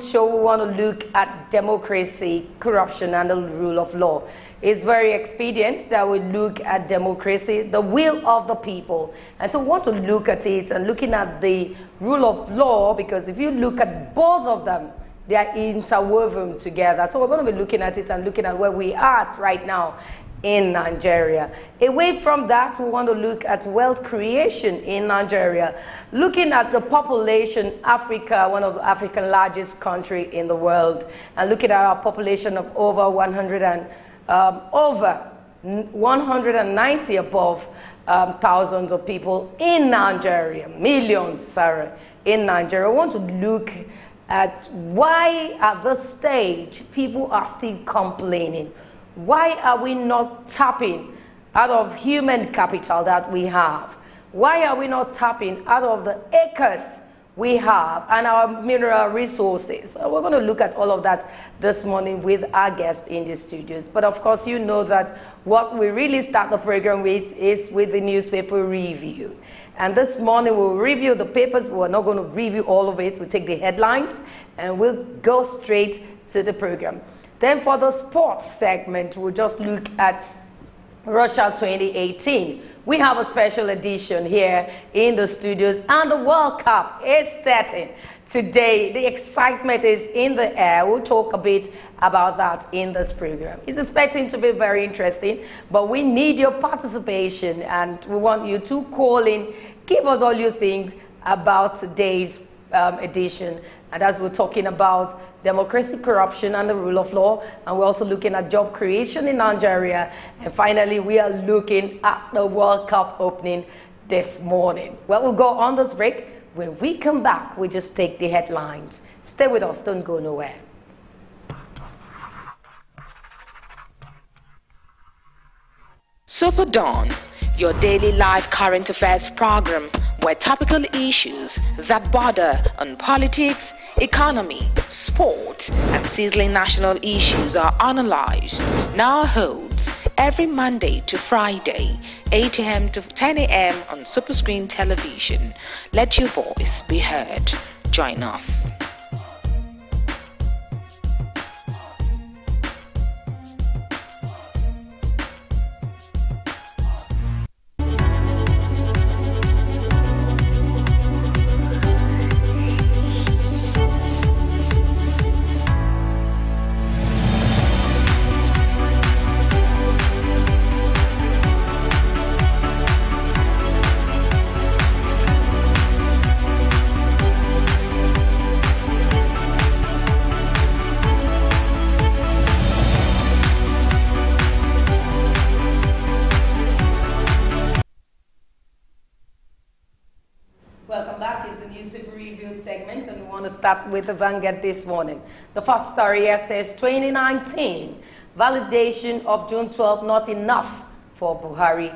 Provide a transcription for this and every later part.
show, we want to look at democracy, corruption, and the rule of law. It's very expedient that we look at democracy, the will of the people. And so we want to look at it and looking at the rule of law, because if you look at both of them, they are interwoven together. So we're going to be looking at it and looking at where we are right now in Nigeria. Away from that, we want to look at wealth creation in Nigeria, looking at the population, Africa, one of the African largest country in the world, and looking at our population of over 190 above thousands of people in Nigeria, millions, sorry, in Nigeria. We want to look at why at this stage people are still complaining. Why are we not tapping out of human capital that we have? Why are we not tapping out of the acres we have and our mineral resources? So we're going to look at all of that this morning with our guests in the studios. But of course, you know that what we really start the program with is with the newspaper review. And this morning we'll review the papers. We're not going to review all of it. We'll take the headlines and we'll go straight to the program. Then for the sports segment, we'll just look at Russia 2018. We have a special edition here in the studios, and the World Cup is starting today. The excitement is in the air. We'll talk a bit about that in this program. It's expecting to be very interesting, but we need your participation, and we want you to call in, give us all you think about today's edition. And as we're talking about democracy, corruption, and the rule of law, and we're also looking at job creation in Nigeria. And finally, we are looking at the World Cup opening this morning. Well, we'll go on this break. When we come back, we just take the headlines. Stay with us, don't go nowhere. SuperDawn, your daily live current affairs program, where topical issues that border on politics, economy, sport, and sizzling national issues are analyzed, now holds every Monday to Friday, 8 a.m. to 10 a.m. on Superscreen television. Let your voice be heard. Join us. Start with the Vanguard this morning. The first story here says 2019 validation of June 12 not enough for Buhari.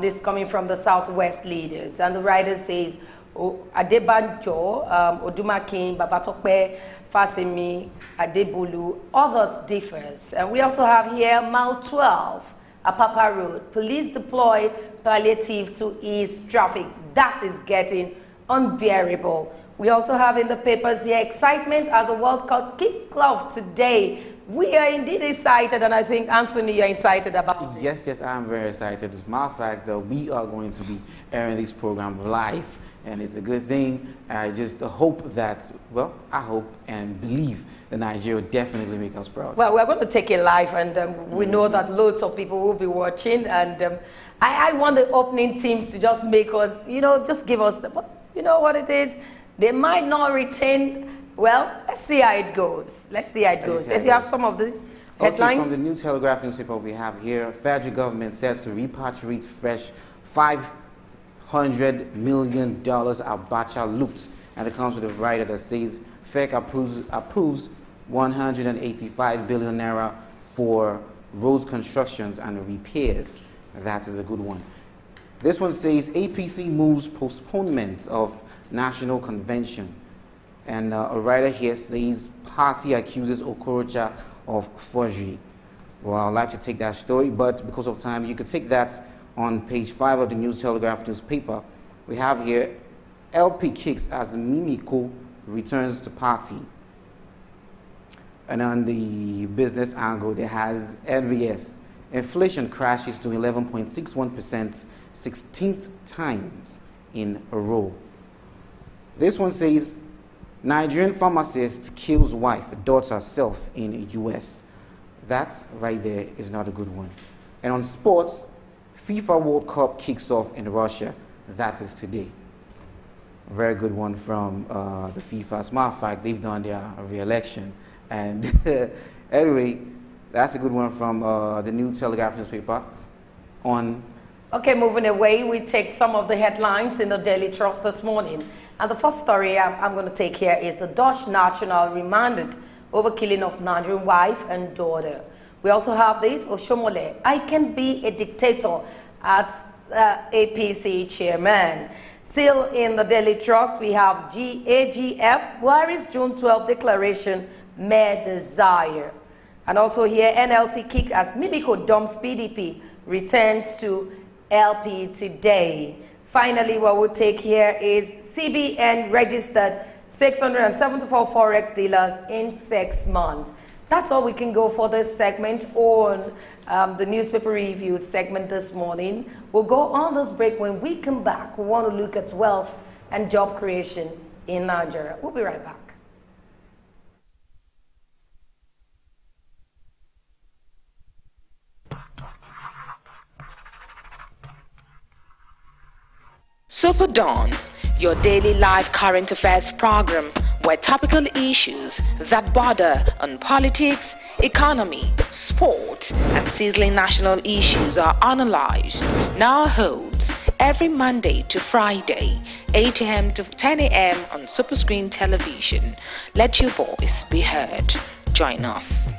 This coming from the Southwest leaders, and the writer says Adebanjo, Odumakin, Babatokpe, Fasimi, Adebulu, others differs. And we also have here Mile 12, Apapa Road. Police deploy palliative to ease traffic. That is getting unbearable. We also have in the papers here excitement as the World Cup kicks off today. We are indeed excited, and I think, Anthony, you're excited about it. Yes, I'm very excited. As a matter of fact, we are going to be airing this program live, and it's a good thing. I just hope that, well, I hope and believe that Nigeria will definitely make us proud. Well, we're going to take it live, and we know that loads of people will be watching, and I want the opening teams to just make us, just give us, you know what it is? They might not retain, well, let's see how it goes. Let's see how it goes. As you have some of the headlines. Okay, from the New Telegraph newspaper we have here, federal government said to repatriate fresh $500 million Abacha loot. And it comes with a writer that says FEC approves 185 billion naira for roads constructions and repairs. That is a good one. This one says APC moves postponement of National Convention. And a writer here says party accuses Okorocha of forgery. Well, I'd like to take that story, but because of time, you could take that on page 5 of the New Telegraph newspaper. We have here LP kicks as Mimiko returns to party. And on the business angle, there has NBS. Inflation crashes to 11.61%, 16th times in a row. This one says, Nigerian pharmacist kills wife, daughter, self in US. That right there is not a good one. And on sports, FIFA World Cup kicks off in Russia. That is today. A very good one from the FIFA. As a matter of fact, they've done their re-election. And anyway, that's a good one from the New Telegraph newspaper. Okay, moving away, we take some of the headlines in the Daily Trust this morning. And the first story I'm going to take here is the Dutch national remanded over killing of Nigerian wife and daughter. We also have this, Oshomole, I can be a dictator as APC chairman. Still in the Daily Trust, we have AGF, Buhari's June 12 declaration, mere desire. And also here, NLC kick as Mimiko dumps PDP, returns to LP today. Finally, what we'll take here is CBN registered 674 Forex dealers in 6 months. That's all we can go for this segment on the newspaper review segment this morning. We'll go on this break. When we come back, we want to look at wealth and job creation in Nigeria. We'll be right back. SuperDawn, your daily live current affairs program where topical issues that border on politics, economy, sport, and sizzling national issues are analyzed, now holds every Monday to Friday, 8 a.m. to 10 a.m. on Superscreen television. Let your voice be heard. Join us.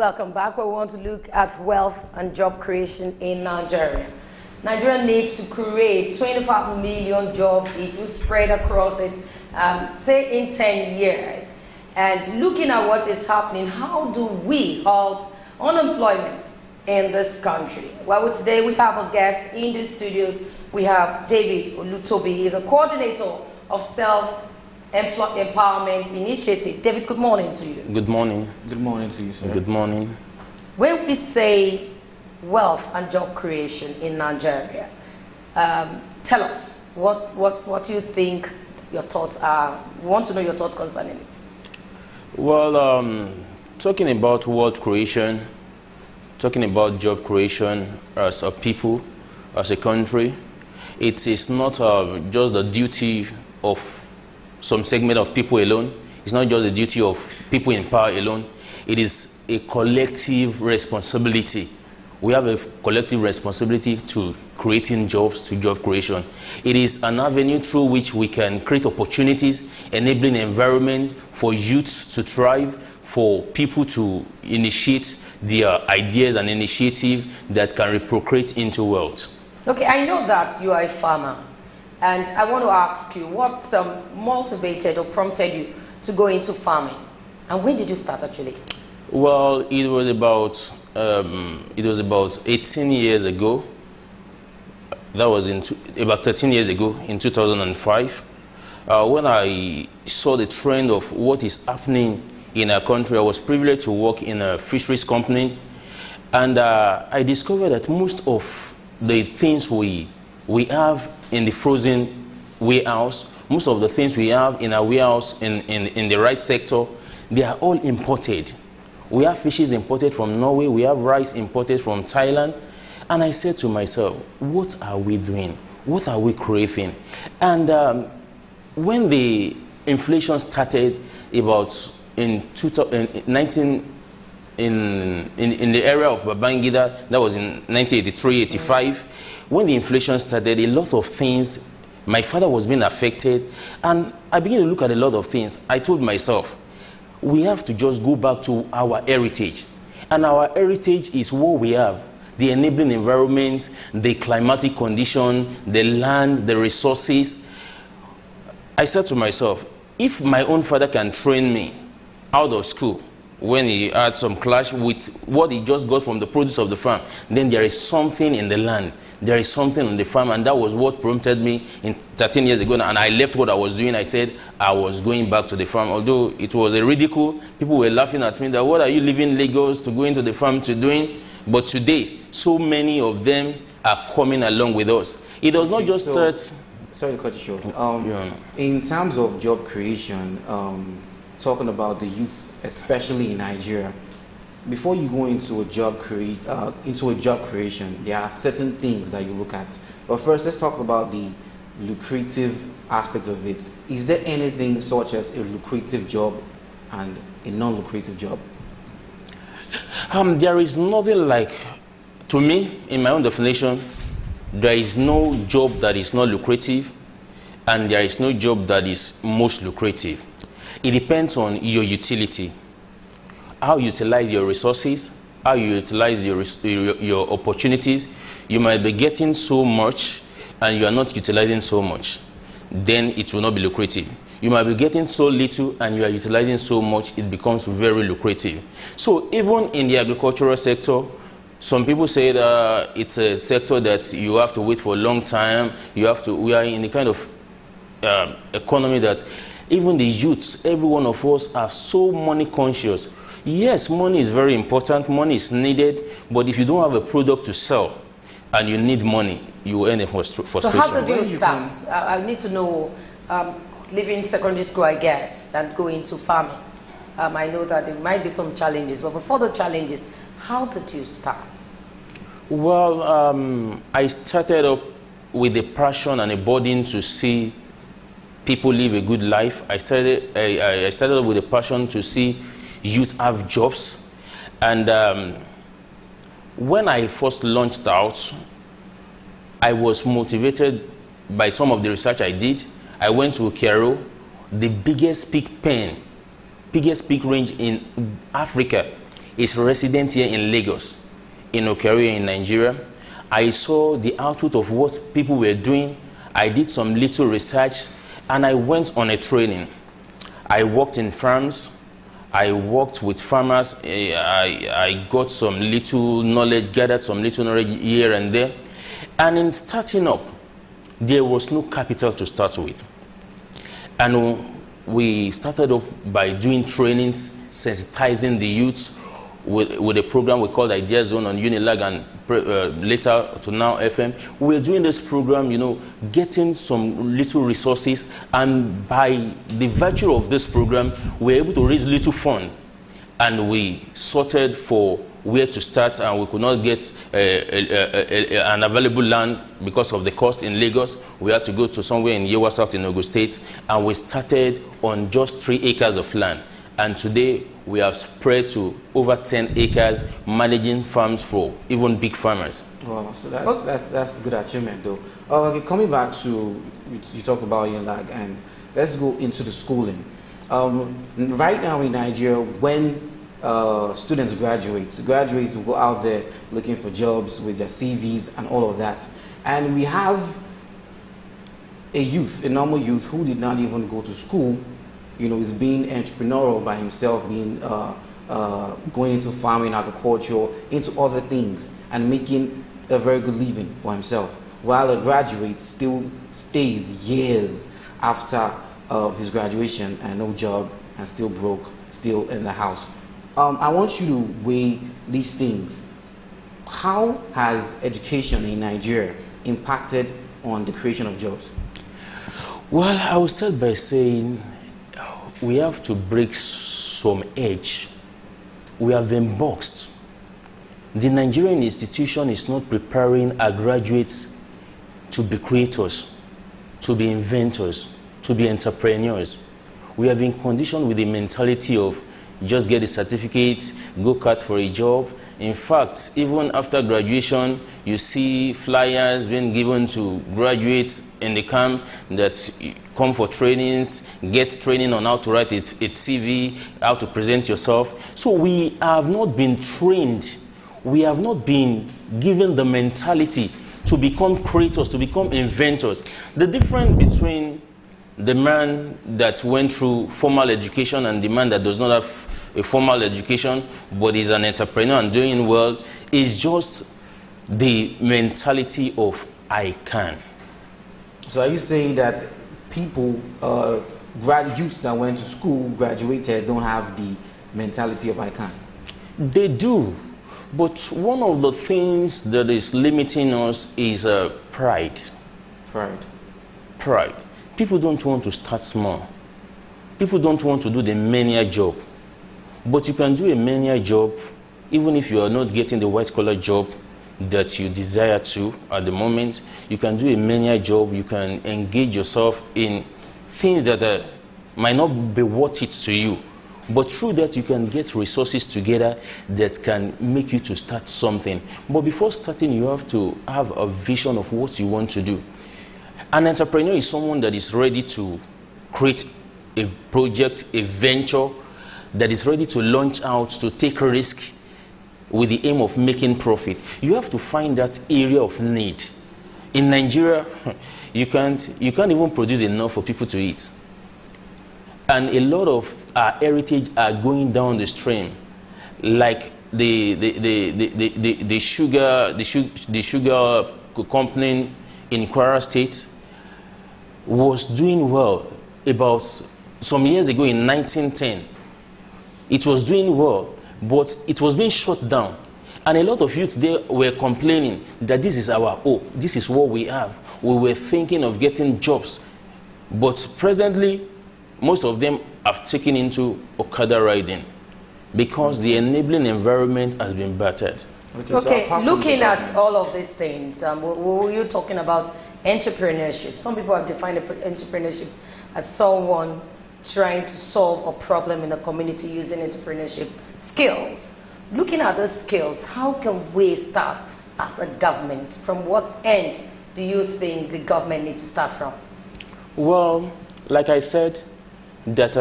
Welcome back, where we want to look at wealth and job creation in Nigeria. Nigeria needs to create 25 million jobs if you spread across it, say in 10 years. And looking at what is happening, how do we halt unemployment in this country? Well, today we have a guest in the studios. We have David Olutobi. He is a coordinator of Self-Empowerment Initiative. David, good morning to you. Good morning. Good morning to you, sir. Good morning. When we say wealth and job creation in Nigeria, tell us what you think your thoughts are. We want to know your thoughts concerning it. Well, talking about wealth creation, talking about job creation as a people, as a country, it is not just the duty of some segment of people alone. It's not just the duty of people in power alone. It is a collective responsibility. We have a collective responsibility to creating jobs, to job creation. It is an avenue through which we can create opportunities, enabling environment for youth to thrive, for people to initiate their ideas and initiative that can reprocreate into wealth. Okay, I know that you are a farmer, and I want to ask you what motivated or prompted you to go into farming, and when did you start actually? Well, it was about 18 years ago. That was about 13 years ago, in 2005, when I saw the trend of what is happening in our country. I was privileged to work in a fisheries company, and I discovered that most of the things we have in the frozen warehouse, most of the things we have in our warehouse in the rice sector, they are all imported. We have fishes imported from Norway, we have rice imported from Thailand. And I said to myself, what are we doing? What are we creating? And when the inflation started about in the area of Babangida, that was in 1983, 85, when the inflation started, a lot of things, my father was being affected, and I began to look at a lot of things. I told myself, we have to just go back to our heritage. And our heritage is what we have. The enabling environment, the climatic condition, the land, the resources. I said to myself, if my own father can train me out of school when he had some clash with what he just got from the produce of the farm, then there is something in the land. There is something on the farm, and that was what prompted me in 13 years ago. And I left what I was doing. I said I was going back to the farm. Although it was a ridicule, people were laughing at me that what are you leaving Lagos to go into the farm to doing? But today, so many of them are coming along with us. It does not just start. Sorry to cut you short. In terms of job creation, talking about the youth, especially in Nigeria, before you go into a job creation, there are certain things that you look at. But first, let's talk about the lucrative aspect of it. Is there anything such as a lucrative job and a non-lucrative job? There is nothing like, to me, in my own definition, there is no job that is not lucrative, and there is no job that is most lucrative. It depends on your utility, how you utilize your resources, how you utilize your opportunities. You might be getting so much and you are not utilizing so much. Then it will not be lucrative. You might be getting so little and you are utilizing so much, it becomes very lucrative. So even in the agricultural sector, some people say that it's a sector that you have to wait for a long time. We are in a kind of economy that even the youths, every one of us are so money conscious. Yes, money is very important, money is needed, but if you don't have a product to sell and you need money, you will end in frustration. So how did you start? I need to know, leaving secondary school, I guess, and go into farming. I know that there might be some challenges, but before the challenges, how did you start? Well, I started up with a passion and a burden to see people live a good life. I started up with a passion to see youth have jobs. And when I first launched out, I was motivated by some of the research I did. I went to Cairo, the biggest pig pen, biggest pig range in Africa. is resident here in Lagos, in Okeria in Nigeria. I saw the output of what people were doing. I did some little research, and I went on a training. I worked in farms. I worked with farmers. I got some little knowledge, gathered some little knowledge here and there. And in starting up, there was no capital to start with. And we started off by doing trainings, sensitizing the youth with a program we called Idea Zone on Unilag and later to Now FM. We're doing this program, you know, getting some little resources, and by the virtue of this program, we're able to raise little funds, and we sorted for where to start, and we could not get an available land because of the cost in Lagos. We had to go to somewhere in Yewa South in Ogun State, and we started on just 3 acres of land. And today, we have spread to over 10 acres, managing farms for even big farmers. Wow, so that's a good achievement, though. Okay, coming back to, you talk about Unilag, and let's go into the schooling. Right now in Nigeria, when students graduates will go out there looking for jobs with their CVs and all of that. And we have a normal youth who did not even go to school, you know, is being entrepreneurial by himself, being going into farming, agriculture, into other things, and making a very good living for himself, while a graduate still stays years after his graduation and no job, and still broke, still in the house. I want you to weigh these things. How has education in Nigeria impacted on the creation of jobs? Well, I will start by saying we have to break some edge. We have been boxed. The Nigerian institution is not preparing our graduates to be creators, to be inventors, to be entrepreneurs. We have been conditioned with the mentality of just get a certificate, go cut for a job. In fact, even after graduation, you see flyers being given to graduates in the camp that come for trainings, get training on how to write a CV, how to present yourself. So we have not been trained. We have not been given the mentality to become creators, to become inventors. The difference between the man that went through formal education and the man that does not have a formal education but is an entrepreneur and doing well is just the mentality of I can. So are you saying that people, youths that went to school, graduated, don't have the mentality of I can? They do. But one of the things that is limiting us is pride. Pride. People don't want to start small. People don't want to do the menial job. But you can do a menial job even if you are not getting the white-collar job that you desire to at the moment. You can do a menial job. You can engage yourself in things that might not be worth it to you. But through that, you can get resources together that can make you to start something. But before starting, you have to have a vision of what you want to do. An entrepreneur is someone that is ready to create a project, a venture, that is ready to launch out, to take a risk with the aim of making profit. You have to find that area of need. In Nigeria, you can't even produce enough for people to eat. And a lot of our heritage are going down the stream, like the sugar company in Kwara State was doing well about some years ago in 1910. It was doing well, but it was being shut down. And a lot of youths there were complaining that this is our hope, this is what we have. We were thinking of getting jobs. But presently, most of them have taken into Okada riding because the enabling environment has been battered. Okay, so looking at all of these things, you're talking about entrepreneurship. Some people have defined entrepreneurship as someone trying to solve a problem in the community using entrepreneurship skills. Looking at those skills, how can we start as a government? From what end do you think the government needs to start from? Well, like I said, that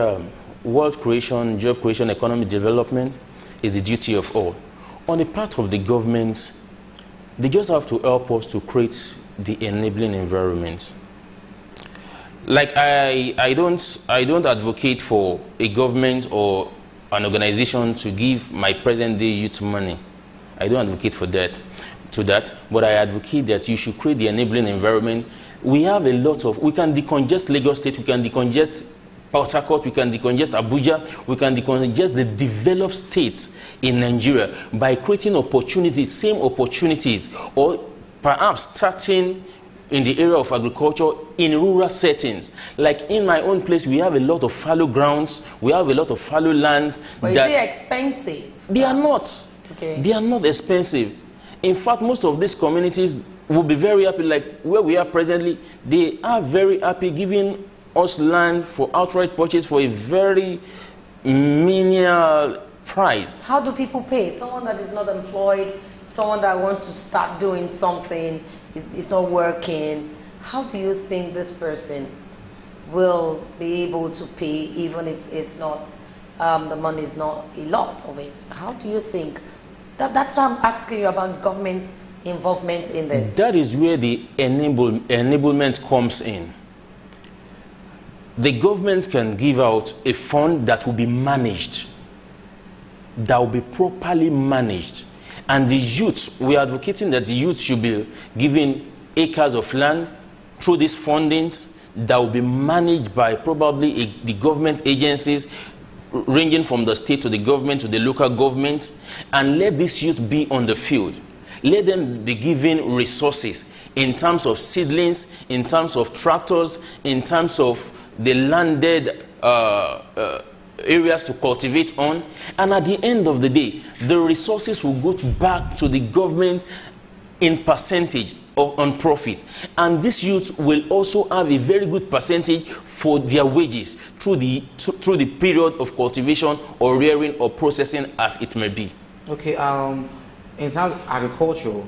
wealth creation, job creation, economic development is the duty of all. On the part of the government, they just have to help us to create the enabling environment. Like I don't advocate for a government or an organization to give my present day youth money. I don't advocate for that, but I advocate that you should create the enabling environment. We have a lot of, we can decongest Lagos State, we can decongest Port Harcourt, we can decongest Abuja, we can decongest the developed states in Nigeria by creating opportunities, same opportunities, or perhaps starting in the area of agriculture in rural settings. Like in my own place, we have a lot of fallow grounds, we have a lot of fallow lands. But that is it expensive? They are not. Okay. They are not expensive. In fact, most of these communities will be very happy, like where we are presently, they are very happy giving us land for outright purchase for a very menial price. How do people pay? Someone that is not employed, someone that wants to start doing something, it's not working. How do you think this person will be able to pay even if it's not, the money is not a lot of it? How do you think? That's why I'm asking you about government involvement in this. That is where the enablement comes in. The government can give out a fund that will be managed, that will be properly managed. And the youth, we are advocating that the youth should be given acres of land through these fundings that will be managed by probably the government agencies, ranging from the state to the government to the local governments, and let these youth be on the field. Let them be given resources in terms of seedlings, in terms of tractors, in terms of the landed areas to cultivate on. And at the end of the day, the resources will go back to the government in percentage on profit. And these youths will also have a very good percentage for their wages through the period of cultivation or rearing or processing, as it may be. Okay, in terms of agriculture,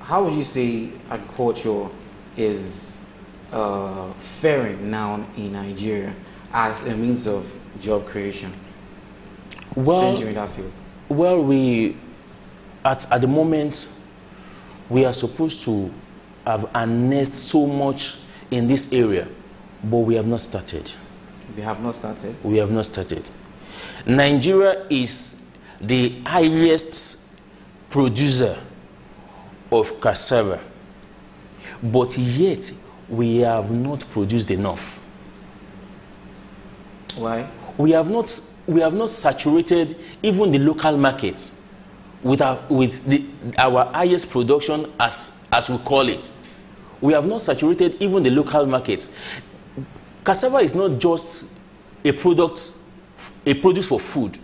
how would you say agriculture is faring now in Nigeria as a means of job creation? Changing in that field. Well, we at the moment we are supposed to have harnessed so much in this area, but we have not started. We have not started? We have not started. Nigeria is the highest producer of cassava, but yet we have not produced enough. Why? We have not saturated even the local markets with our highest production, as we call it. We have not saturated even the local markets. Cassava is not just a produce for food.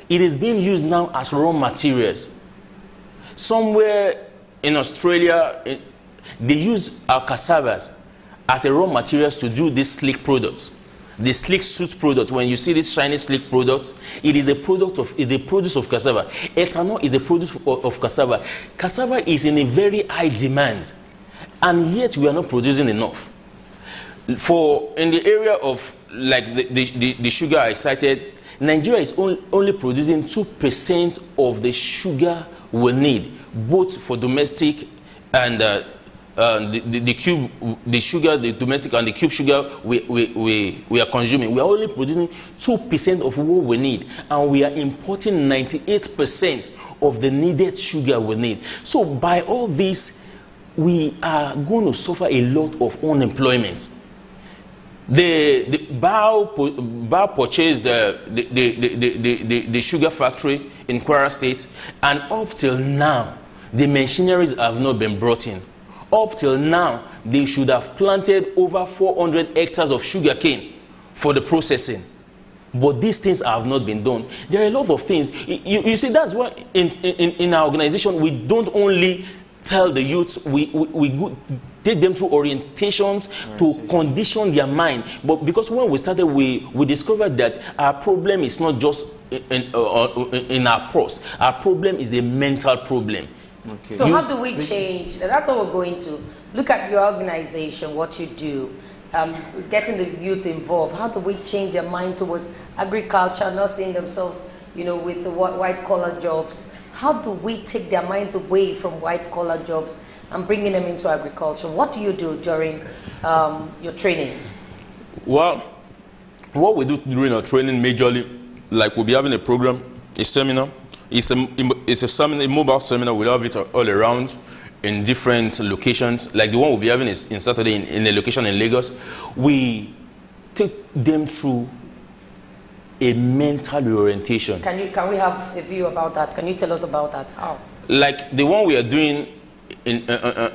It is being used now as raw materials. Somewhere in Australia, they use our cassavas as a raw materials to do these sleek products. The sleek suit product, when you see this shiny sleek product, it is a product of, the produce of cassava. Ethanol is a produce of cassava. Cassava is in a very high demand, and yet we are not producing enough. For in the area of like the sugar I cited, Nigeria is only producing 2% of the sugar we need, both for domestic and the sugar, the domestic and the cube sugar we are consuming. We are only producing 2% of what we need, and we are importing 98% of the needed sugar we need. So by all this, we are going to suffer a lot of unemployment. The Bao purchased the sugar factory in Kwara State, and up till now, the machineries have not been brought in. Up till now, they should have planted over 400 hectares of sugar cane for the processing. But these things have not been done. There are a lot of things. You see, that's why in our organization, we don't only tell the youths, we take them through orientations to condition their mind. But because when we started, we discovered that our problem is not just in our pros. Our problem is a mental problem. Okay. So how do we change? That's what we're going to look at your organization, what you do, getting the youth involved. How do we change their mind towards agriculture, not seeing themselves you know, with the white-collar jobs. How do we take their minds away from white-collar jobs and bringing them into agriculture? What do you do during your trainings? Well, what we do during our training majorly, like we'll be having a program, a seminar. It's a seminar, a mobile seminar. We'll have it all around in different locations. Like the one we'll be having is in Saturday in a location in Lagos. We take them through a mental reorientation. Can we have a view about that? Can you tell us about that? How? Like the one we are doing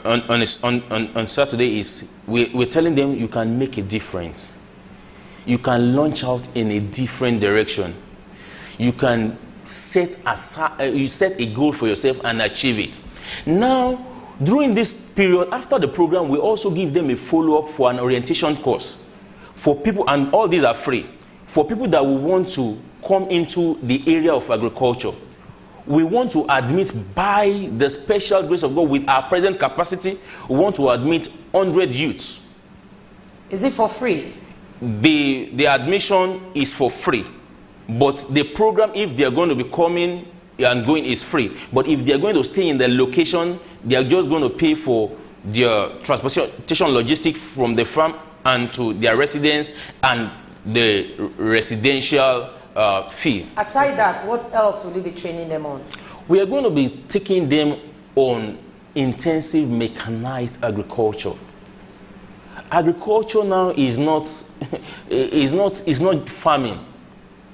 on Saturday is we're telling them you can make a difference. You can launch out in a different direction. You can set a goal for yourself and achieve it. Now, during this period, after the program, we also give them a follow-up for an orientation course for people, and all these are free. For people that will want to come into the area of agriculture, we want to admit by the special grace of God with our present capacity, we want to admit 100 youths. Is it for free? The admission is for free. But the program, if they are going to be coming and going, is free. But if they are going to stay in the location, they are just going to pay for their transportation logistics from the farm and to their residence and the residential fee. Aside that, what else will you be training them on? We are going to be taking them on intensive mechanized agriculture. Agriculture now is not farming.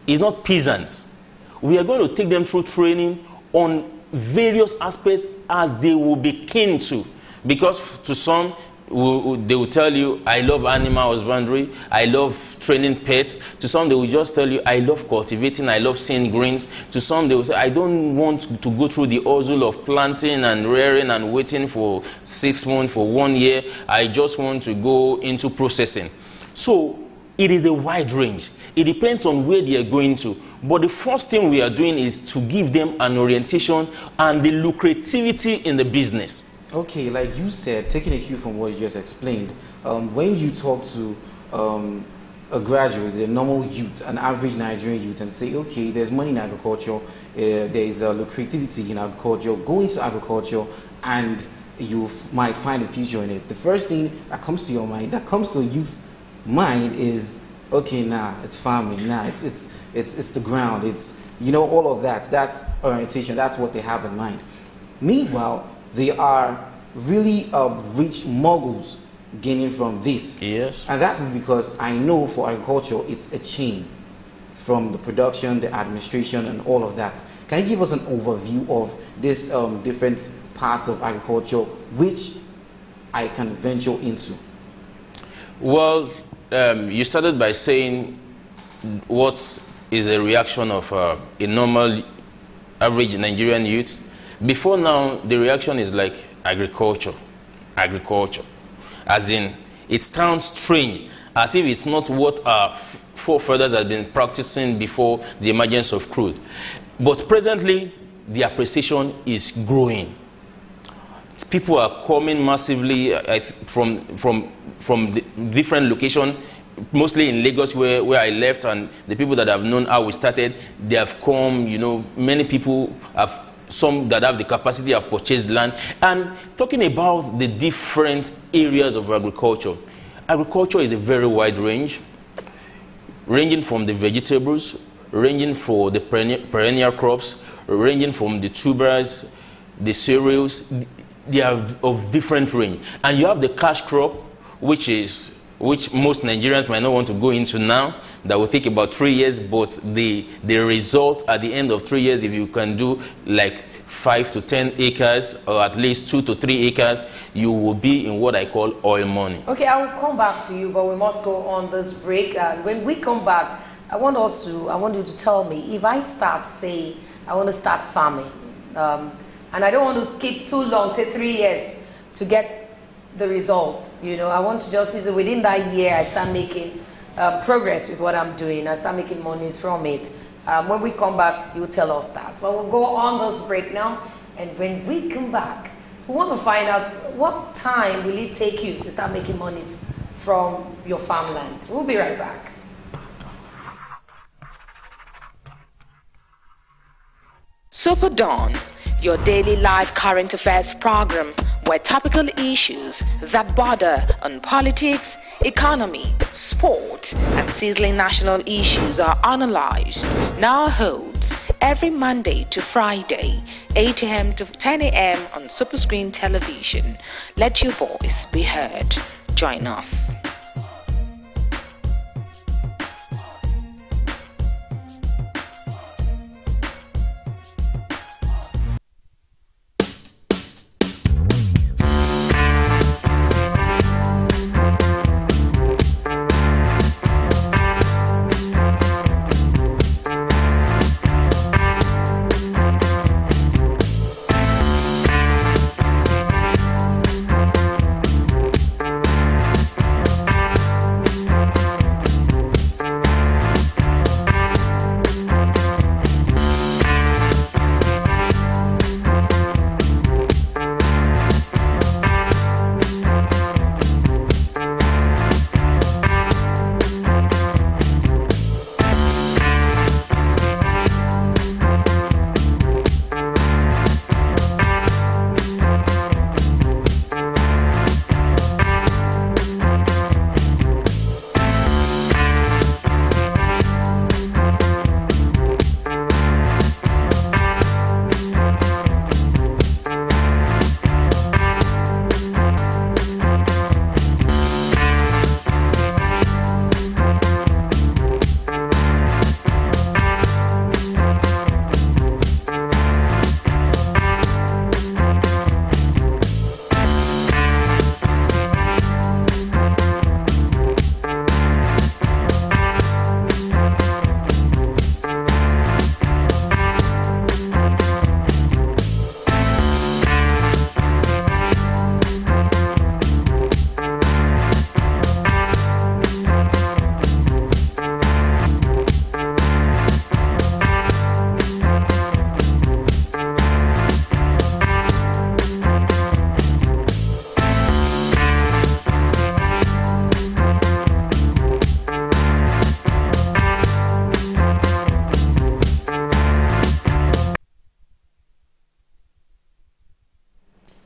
It's not peasants. We are going to take them through training on various aspects as they will be keen to. Because to some, they will tell you, I love animal husbandry, I love training pets. To some, they will just tell you, I love cultivating, I love seeing greens. To some, they will say, I don't want to go through the hustle of planting and rearing and waiting for 6 months, for 1 year. I just want to go into processing. So, it is a wide range. It depends on where they are going to. But the first thing we are doing is to give them an orientation and the lucrativity in the business. Okay, like you said, taking a cue from what you just explained, when you talk to a graduate, a normal youth, an average Nigerian youth, and say, okay, there's money in agriculture, there's lucrativity in agriculture, go into agriculture, and you might find a future in it. The first thing that comes to your mind, that comes to a youth mind is, okay, nah, it's farming, nah, it's the ground, it's, you know, all of that. That's orientation, that's what they have in mind. Meanwhile, they are really rich moguls gaining from this. Yes. And that is because I know for agriculture, it's a chain from the production, the administration, and all of that. Can you give us an overview of this different parts of agriculture which I can venture into? Well, you started by saying what is a reaction of a normal average Nigerian youth. Before now, the reaction is like agriculture. As in, it sounds strange, as if it's not what our forefathers had been practicing before the emergence of crude. But presently, the appreciation is growing. People are coming massively from the different locations, mostly in Lagos where I left, and the people that have known how we started, they have come, you know, many people have, some that have the capacity have purchased land. And talking about the different areas of agriculture, agriculture is a very wide range, ranging from the vegetables, ranging for the perennial crops, ranging from the tubers, the cereals. They are of different range. And you have the cash crop, which most Nigerians might not want to go into now. That will take about 3 years, but the result at the end of 3 years, if you can do like 5 to 10 acres, or at least 2 to 3 acres, you will be in what I call oil money. Okay, I will come back to you, but we must go on this break. And when we come back, I want you to tell me, if I start, say, I want to start farming, and I don't want to keep too long, say 3 years, to get the results. You know, I want to just use it within that year. I start making progress with what I'm doing. I start making monies from it. When we come back, you tell us that. But we'll go on this break now, and when we come back, we want to find out what time will it take you to start making monies from your farmland. We'll be right back. SuperDawn, your daily live current affairs program where topical issues that border on politics, economy, sport, and sizzling national issues are analyzed. Now holds every Monday to Friday, 8 a.m. to 10 a.m. on Superscreen Television. Let your voice be heard. Join us.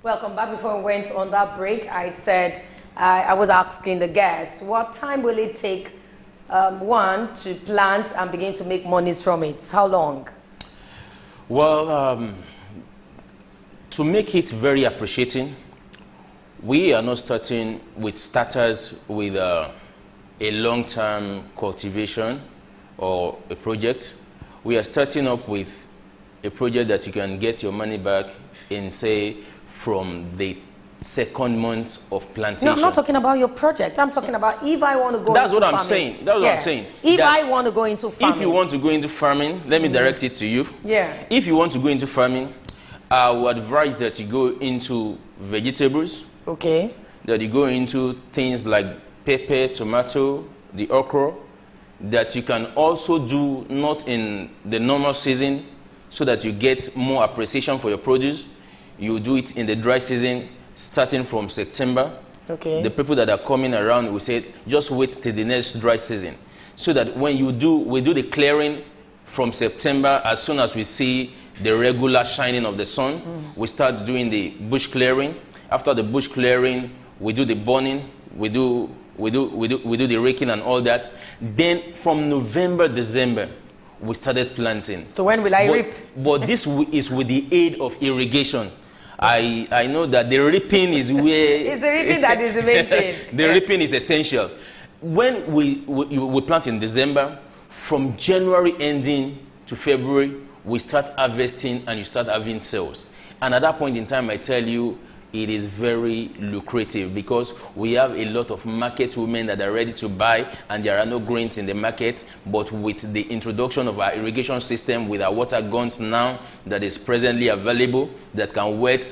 Welcome back. Before we went on that break, I said I was asking the guest, what time will it take one to plant and begin to make monies from it? How long? Well, to make it very appreciating, we are not starting with starters with a long-term cultivation or a project. We are starting up with a project that you can get your money back in, say, from the second month of plantation. No, I'm not talking about your project. I'm talking about if I want to go That's into what I'm farming. saying. That's what I'm saying. If That I want to go into farming. If you want to go into farming, let me direct it to you. Yes. If you want to go into farming, I would advise that you go into vegetables. Okay. That you go into things like pepper, tomato, the okra. That you can also do not in the normal season so that you get more appreciation for your produce. You do it in the dry season, starting from September. Okay. The people that are coming around will say, just wait till the next dry season. So that when we do the clearing from September, as soon as we see the regular shining of the sun, we start doing the bush clearing. After the bush clearing, we do the burning, we do the raking and all that. Then from November, December, we started planting. So when will I reap? But this is with the aid of irrigation. I know that the reaping is where... It's the reaping that is the main thing. The reaping is essential. When we plant in December, from January ending to February, we start harvesting and you start having sales. And at that point in time, I tell you, it is very lucrative because we have a lot of market women that are ready to buy and there are no grains in the market. But with the introduction of our irrigation system with our water guns now that is presently available that can wet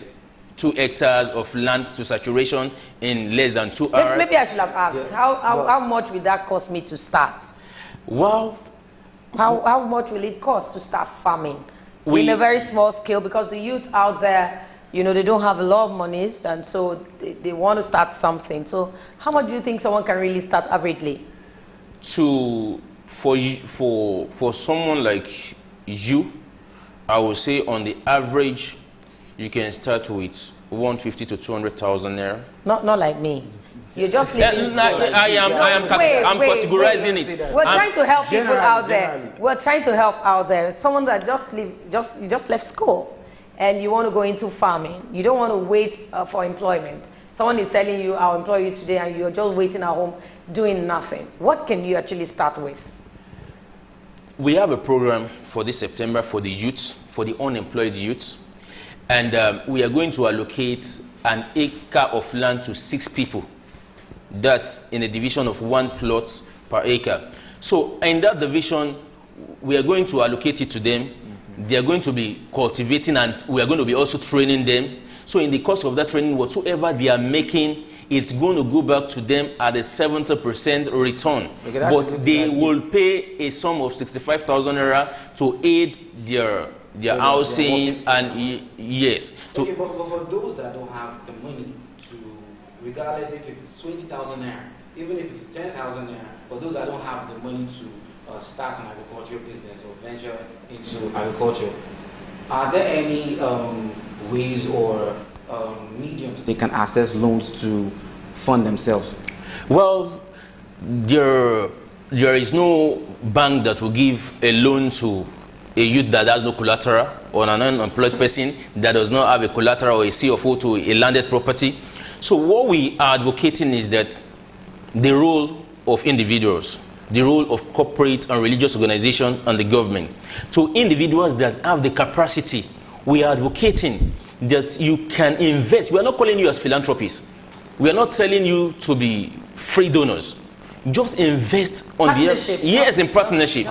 2 hectares of land to saturation in less than 2 hours. Maybe I should have asked, how much will that cost me to start? Well, how much will it cost to start farming in a very small scale? Because the youth out there, you know, they don't have a lot of monies, and so they want to start something. So how much do you think someone can really start averagely? For someone like you, I would say on the average, you can start with 150 to 200,000 naira. Not like me. You just live in school. I'm categorizing it. We're trying to help people out there. Generally. We're trying to help out there. Someone that you just left school and you want to go into farming. You don't want to wait for employment. Someone is telling you, I'll employ you today, and you're just waiting at home doing nothing. What can you actually start with? We have a program for this September for the youths, for the unemployed youths. And we are going to allocate an acre of land to 6 people. That's in a division of 1 plot per acre. So in that division, we are going to allocate it to them. They are going to be cultivating, and we are going to be also training them. So in the course of that training, whatsoever they are making, it's going to go back to them at a 70% return. Okay, but they will pay a sum of 65,000 naira to aid their housing and yes. Okay, but for those that don't have the money to, regardless if it's 20,000 naira, even if it's 10,000 naira, for those that don't have the money to start an agricultural business or venture into agriculture, are there any ways or mediums they can access loans to fund themselves? Well, there is no bank that will give a loan to a youth that has no collateral, or an unemployed person that does not have a collateral or a CFO to a landed property. So what we are advocating is that the role of individuals, the role of corporate and religious organizations and the government, to individuals that have the capacity, we are advocating that you can invest. We are not calling you as philanthropists. We are not telling you to be free donors. Just invest on behalf. Yes, in partnership.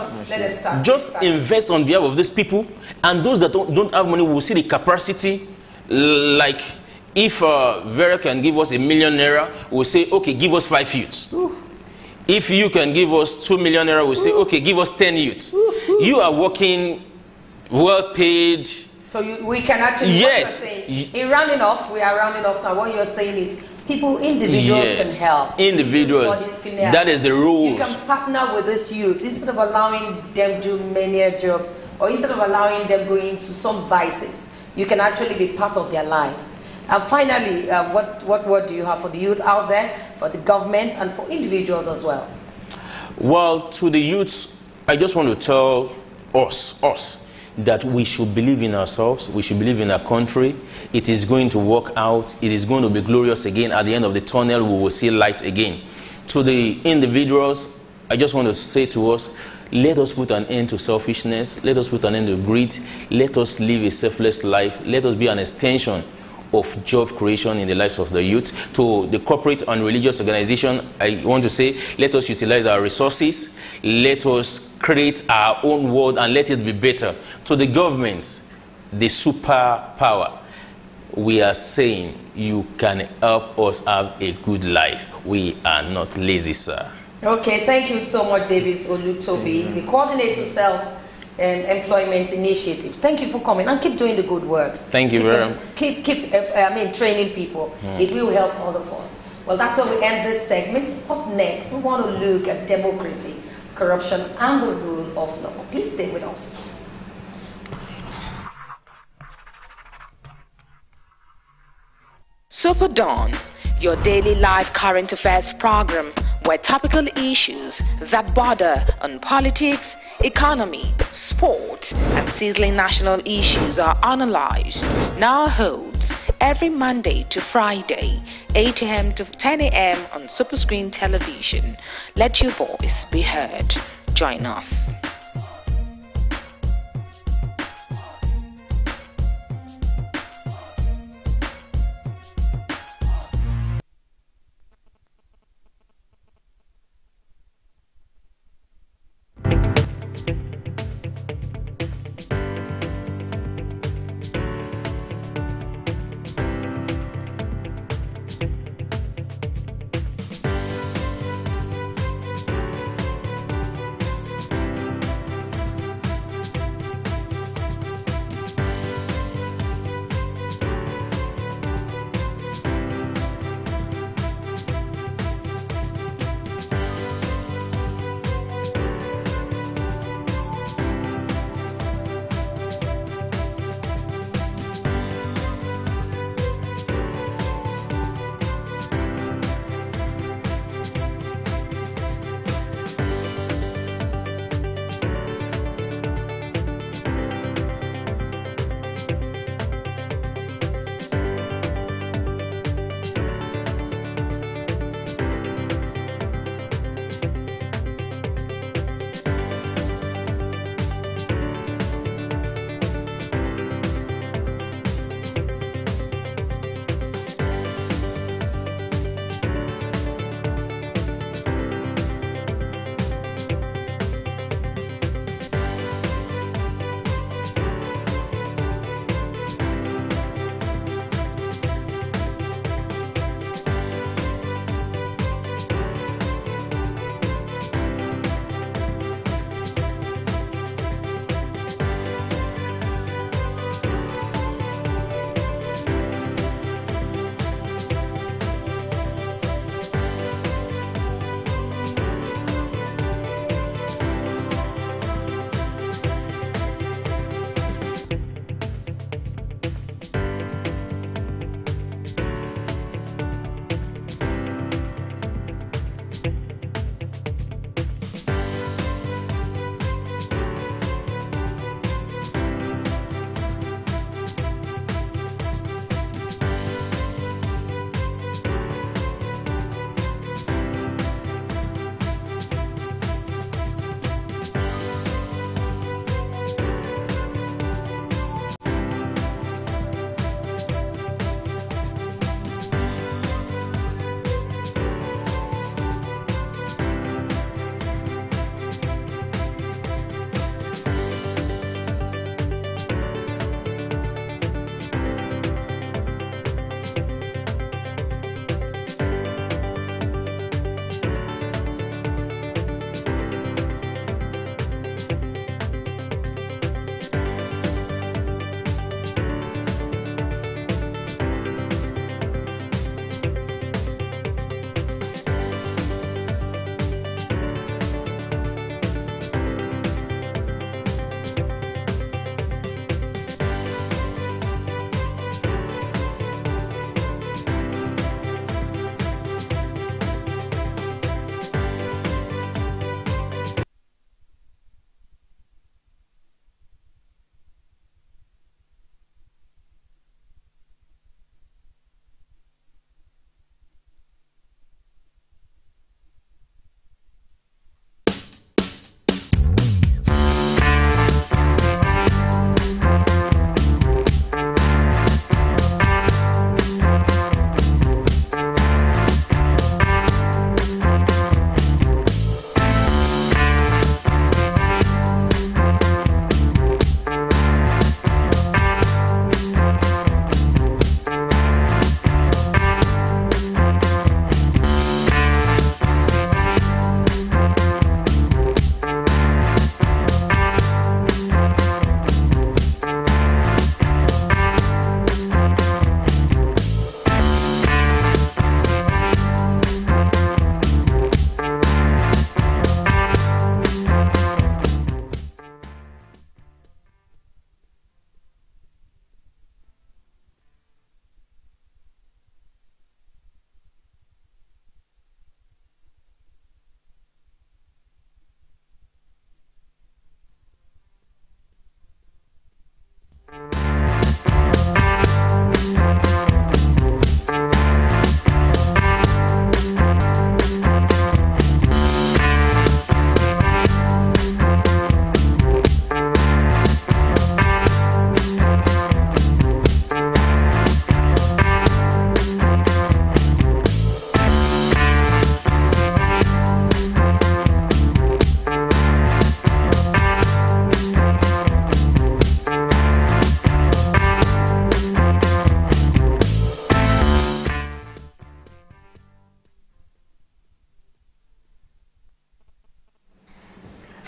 Just invest on behalf of these people, and those that don't have money will see the capacity. Like if Vera can give us 1 million naira, we'll say, okay, give us 5 youths. If you can give us 2 million naira, we'll say, okay, give us 10 youths. You are working, well paid. So we can actually, yes. In rounding off, we are rounding off now. What you're saying is people, individuals yes. can help. Individuals. That is the rules. You can partner with this youth instead of allowing them do many jobs, or instead of allowing them go into some vices. You can actually be part of their lives. And finally, what word do you have for the youth out there, for the government, and for individuals as well? Well, to the youths, I just want to tell us, that we should believe in ourselves, we should believe in our country. It is going to work out. It is going to be glorious again. At the end of the tunnel, we will see light again. To the individuals, I just want to say to us, let us put an end to selfishness. Let us put an end to greed. Let us live a selfless life. Let us be an extension of job creation in the lives of the youth. To the corporate and religious organization, I want to say, let us utilize our resources. Let us create our own world and let it be better. To the governments, the superpower, we are saying you can help us have a good life. We are not lazy, sir. Okay, thank you so much, David Olutobi, the coordinator self-employment initiative. Thank you for coming, and keep doing the good work. Thank you very much. Keep training people. It will help all of us. Well, that's where we end this segment. Up next, we want to look at democracy, corruption, and the rule of law. Please stay with us. SuperDawn, your daily live current affairs program where topical issues that border on politics, economy, sport, and sizzling national issues are analyzed, now holds every Monday to Friday, 8 a.m. to 10 a.m. on Superscreen Television. Let your voice be heard. Join us.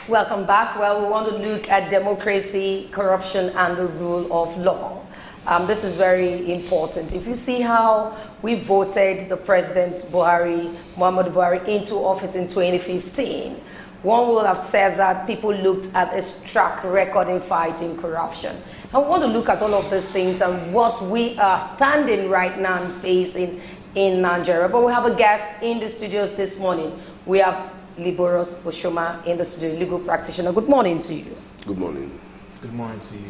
Welcome back. Well, we want to look at democracy, corruption, and the rule of law. This is very important. If you see how we voted the President Buhari, Muhammadu Buhari, into office in 2015, one would have said that people looked at his track record in fighting corruption. And we want to look at all of these things and what we are standing right now and facing in Nigeria. But we have a guest in the studios this morning. We have Liboros Oshoma in the studio, legal practitioner. Good morning to you. Good morning. Good morning to you.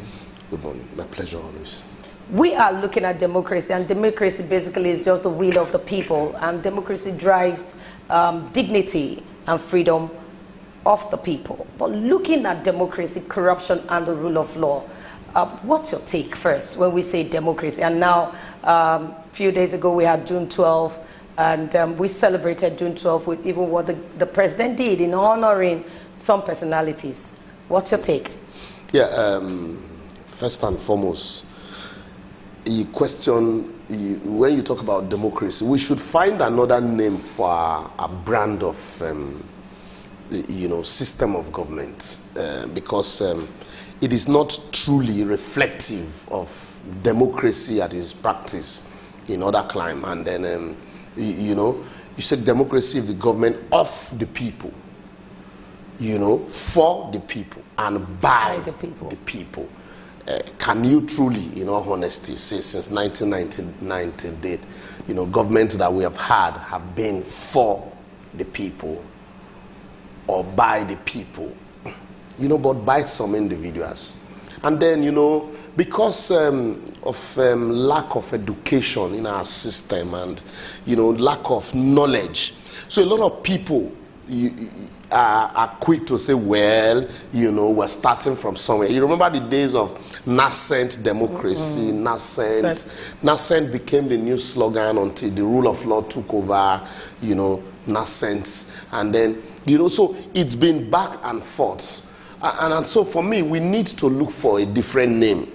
Good morning. My pleasure always. We are looking at democracy, and democracy basically is just the will of the people, and democracy drives dignity and freedom of the people. But looking at democracy, corruption, and the rule of law, what's your take first when we say democracy? And now, a few days ago, we had June 12th, and we celebrated June 12th with even what the president did in honoring some personalities. What's your take? Yeah, first and foremost, you question, when you talk about democracy, we should find another name for a brand of, system of government, because it is not truly reflective of democracy at its practice in other climes. And then, you say democracy is the government of the people, for the people and by the people. Can you truly, in all honesty, say since 1999 till date, governments that we have had have been for the people or by the people, but by some individuals? And then, because of lack of education in our system and, lack of knowledge, so a lot of people are quick to say, well, we're starting from somewhere. You remember the days of nascent democracy, nascent became the new slogan until the rule of law took over, nascent. And then, so it's been back and forth. And so for me, we need to look for a different name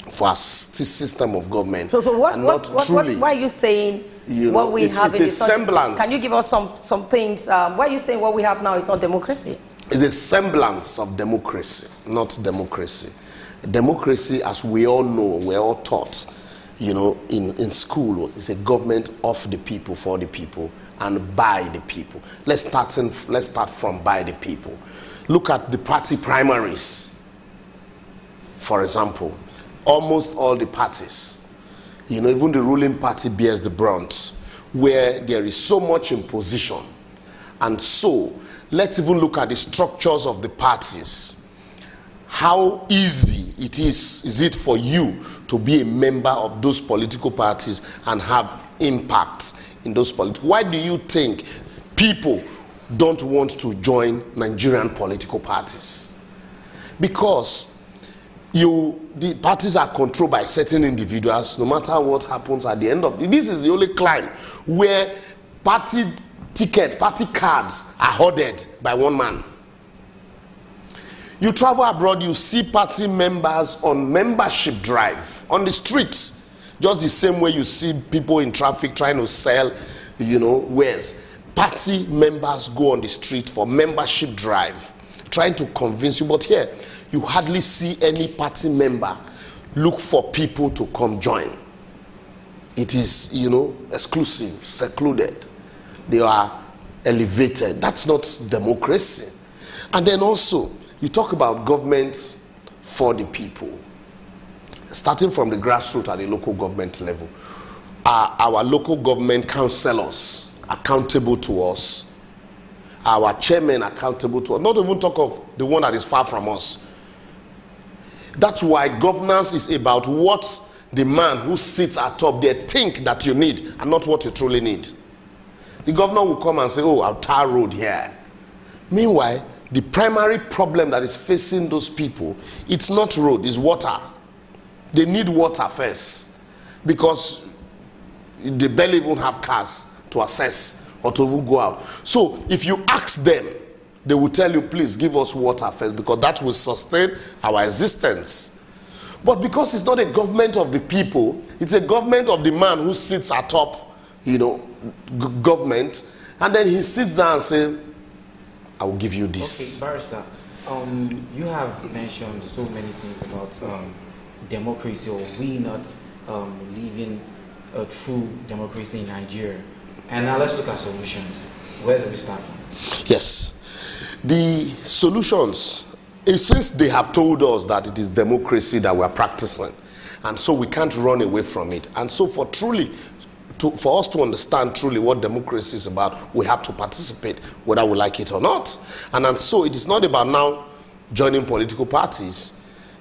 for a system of government. So why are you saying what we have is a semblance? Can you give us some things? Why are you saying what we have now is not democracy? It's a semblance of democracy, not democracy. Democracy, as we all know, we're all taught, in school, is a government of the people, for the people, and by the people. Let's start from by the people. Look at the party primaries, for example. Almost all the parties, even the ruling party bears the brunt, where there is so much imposition. And so, let's even look at the structures of the parties. How easy is it for you to be a member of those political parties and have impact in those political? Why do you think people don't want to join Nigerian political parties? Because the parties are controlled by certain individuals. No matter what happens at the end of this is the only climb where party cards are hoarded by one man. You travel abroad, you see party members on membership drive on the streets, just the same way you see people in traffic trying to sell, wares. Party members go on the street for membership drive, trying to convince you. But here, you hardly see any party member look for people to come join. It is, exclusive, secluded. They are elevated. That's not democracy. And then also, you talk about government for the people. Starting from the grassroots at the local government level. Our local government councillors accountable to us. Our chairman accountable to us. Not even talk of the one that is far from us. That's why governance is about what the man who sits atop there think that you need and not what you truly need. The governor will come and say, oh, our tar road here. Meanwhile, the primary problem that is facing those people, it's not road, it's water. They need water first because they barely even have cars to access or to even go out. So if you ask them, they will tell you, please give us water first, because that will sustain our existence. But because it's not a government of the people, it's a government of the man who sits atop, government, and then he sits down and says, I will give you this. Okay, Barrister, You have mentioned so many things about democracy, or we not living a true democracy in Nigeria. And now let's look at solutions. Where do we start from? Yes. The solutions, since they have told us that it is democracy that we are practicing, and so we can't run away from it. And so for us to understand truly what democracy is about, we have to participate, whether we like it or not. And so it is not about now joining political parties.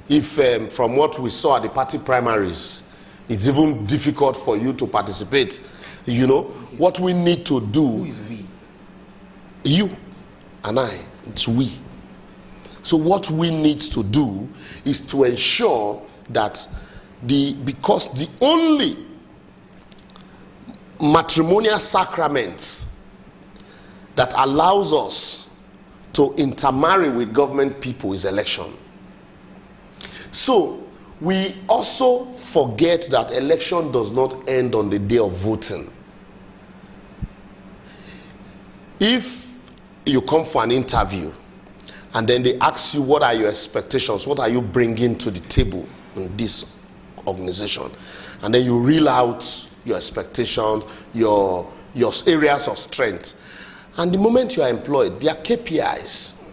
If from what we saw at the party primaries, it's even difficult for you to participate, you know, what we need to do. Who is we? You and I. It's we. So what we need to do is to ensure that because the only matrimonial sacraments that allows us to intermarry with government people is election. So we also forget that election does not end on the day of voting. If you come for an interview and then they ask you what are your expectations, what are you bringing to the table in this organization, and then you reel out your expectations, your areas of strength, and the moment you are employed, there are KPIs.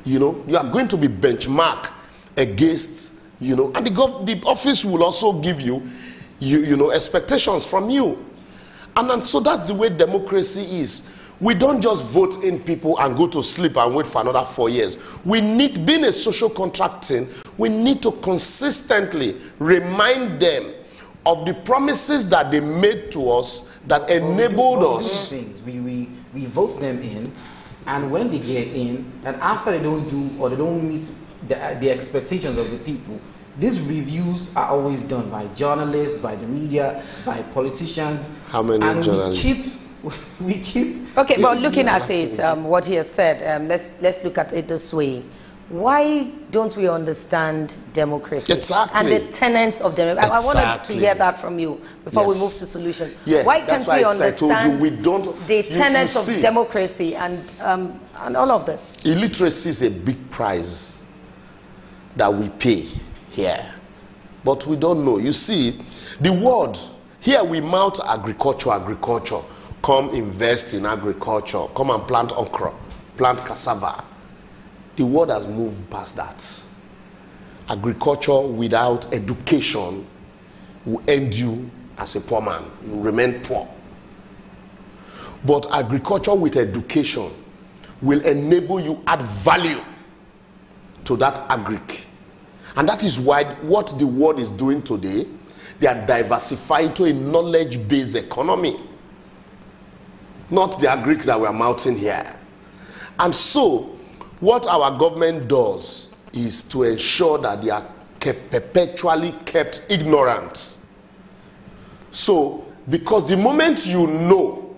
You know, you are going to be benchmarked against, you know, and the office will also give you expectations from you. And so that's the way democracy is. We don't just vote in people and go to sleep and wait for another 4 years. We need, being a social contracting, we need to consistently remind them of the promises that they made to us that enabled us. We vote them in, and when they get in, and after they don't do or they don't meet the expectations of the people, these reviews are always done by journalists, by the media, by politicians. How many journalists? We keep. Okay, but looking at it, what he has said, let's look at it this way. Why don't we understand democracy and the tenets of democracy? I wanted to hear that from you before we move to solution. Yeah, why can't we understand the tenets of democracy and all of this? Illiteracy is a big price that we pay here, but we don't know. You see, the word here, we mount agriculture. Come invest in agriculture. Come and plant okra, plant cassava. The world has moved past that. Agriculture without education will end you as a poor man. You remain poor. But agriculture with education will enable you add value to that agric. And that is why what the world is doing today, they are diversifying to a knowledge-based economy. Not the agric that we are mounting here. And so, what our government does is to ensure that they are perpetually kept ignorant. So, because the moment you know,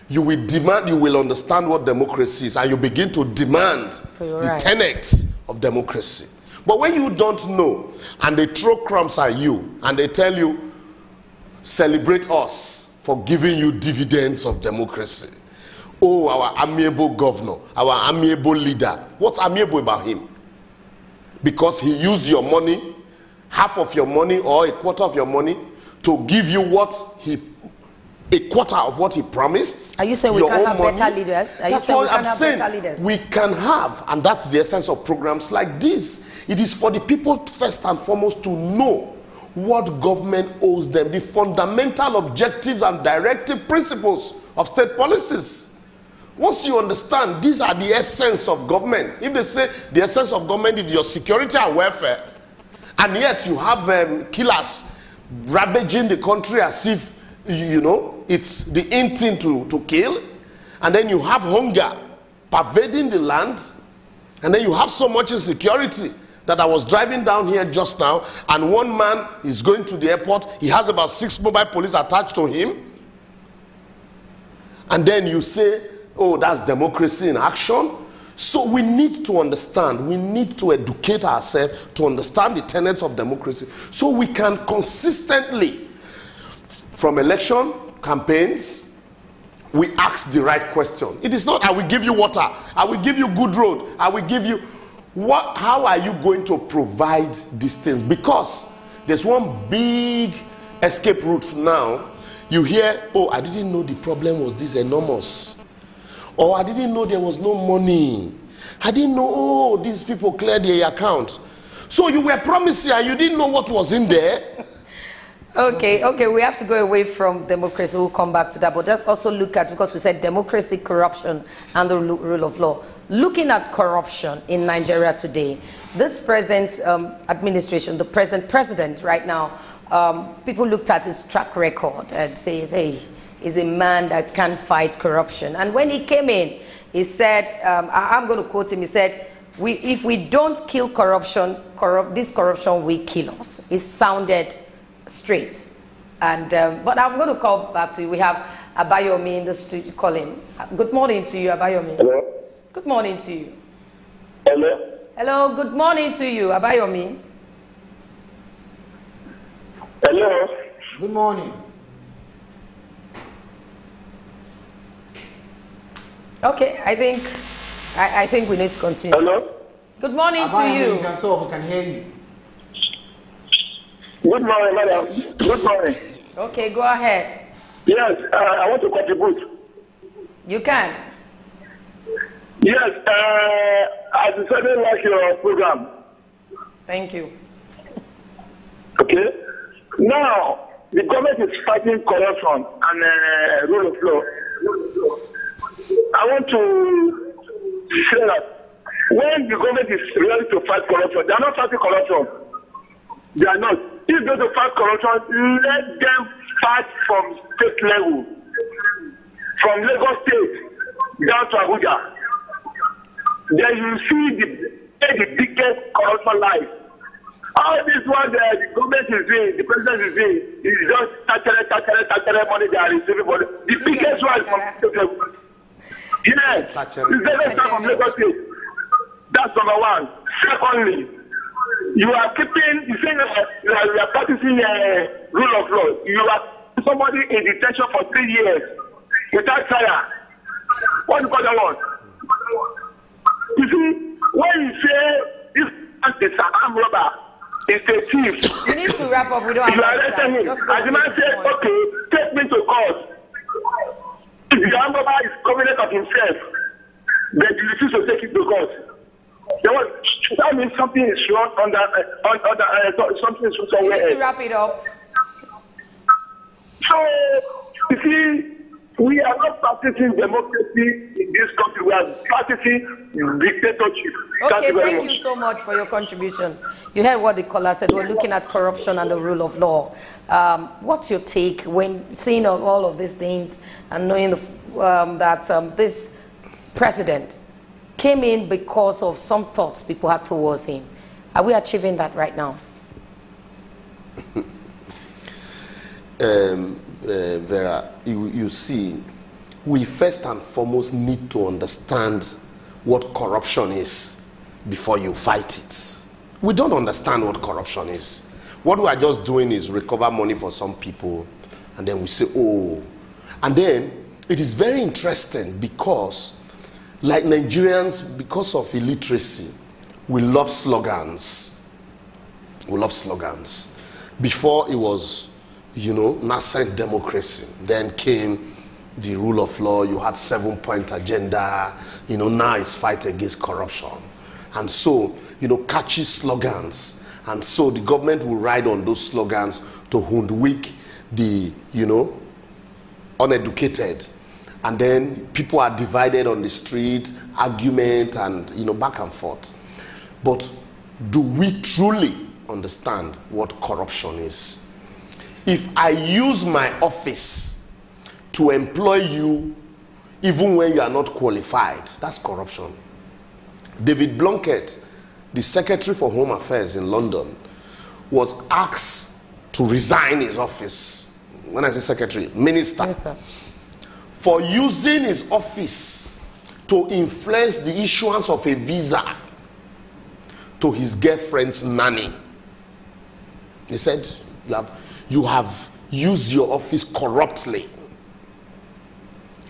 you will demand, you will understand what democracy is, and you begin to demand the tenets of democracy. But when you don't know, and they throw crumbs at you, and they tell you, celebrate us for giving you dividends of democracy. Oh, our amiable governor, our amiable leader. What's amiable about him? Because he used your money, half of your money or a quarter of your money, to give you a quarter of what he promised. Are you saying we can have better leaders? That's what I'm saying. We can have, and that's the essence of programs like this. It is for the people first and foremost to know what government owes them, the fundamental objectives and directive principles of state policies. Once you understand, these are the essence of government. If they say the essence of government is your security and welfare, and yet you have killers ravaging the country as if, you know, it's the in thing to kill, and then you have hunger pervading the land, and then you have so much insecurity that I was driving down here just now, and one man is going to the airport. He has about 6 mobile police attached to him. And then you say, oh, that's democracy in action. So we need to understand, we need to educate ourselves to understand the tenets of democracy so we can consistently, from election campaigns, we ask the right question. It is not, I will give you water, I will give you good road, I will give you... How are you going to provide these things? Because there's one big escape route now. You hear, oh, I didn't know the problem was this enormous. Or I didn't know there was no money. I didn't know, oh, these people cleared their account. So you were promising and you didn't know what was in there. Okay, we have to go away from democracy. We'll come back to that. But let's also look at, because we said democracy, corruption, and the rule of law. Looking at corruption in Nigeria today, this present administration, the present president right now, people looked at his track record and says, hey, he's a man that can fight corruption. And when he came in, he said, I'm going to quote him, he said, if we don't kill corruption, this corruption will kill us. It sounded straight. And but I'm going to call back to you. We have Abayomi in the studio calling. Good morning to you, Abayomi. Hello. Good morning to you. Hello. Hello, good morning to you, Abayomi. Hello. Good morning. Okay, I think we need to continue. Hello. Good morning Abayomi, to you. You can talk, we can hear you. Good morning, madam. Good morning. Okay, go ahead. Yes, I want to contribute. You can. Yes, I decided like your program. Thank you. Okay. Now, the government is fighting corruption and rule of law. I want to say that when the government is ready to fight corruption, they are not fighting corruption. They are not. If they to fight corruption, let them fight from state level, from Lagos State down to Abuja. Then you see the biggest corruption life. All this one the government is doing, the president is doing, is just tackle money they are receiving. But the biggest one is from state level. Yes, the biggest one from Lagos State. That's number one. Secondly, you are keeping, you say you are practicing rule of law. You are somebody in detention for 3 years without trial. What do you call that one? You see, when you say this is an armed robber, it's a thief. You need to wrap up. We don't have much time. As the man said, okay, take me to court. If the armed robber is confident of himself, then you refuse to take him to court. That means something is wrong something is wrong somewhere else. You need to wrap it up. So, you see, we are not practicing democracy in this country. We are practicing dictatorship. Okay, thank you so much for your contribution. You heard what the caller said. We're looking at corruption and the rule of law. What's your take when seeing all of these things and knowing that this president came in because of some thoughts people had towards him? Are we achieving that right now? Vera, you see, we first and foremost need to understand what corruption is before you fight it. We don't understand what corruption is. What we are just doing is recover money for some people, and then we say, oh. And then it is very interesting because, like Nigerians, because of illiteracy, we love slogans. We love slogans. Before it was, nascent democracy. Then came the rule of law. You had 7-point agenda. Now it's fight against corruption. And so, catchy slogans. And so the government will ride on those slogans to hoodwink the, uneducated. And then people are divided on the street, argument and, back and forth. But do we truly understand what corruption is? If I use my office to employ you even when you are not qualified, that's corruption. David Blunkett, the Secretary for Home Affairs in London, was asked to resign his office. When I say secretary, minister. Yes, sir. For using his office to influence the issuance of a visa to his girlfriend's nanny. He said, you have used your office corruptly.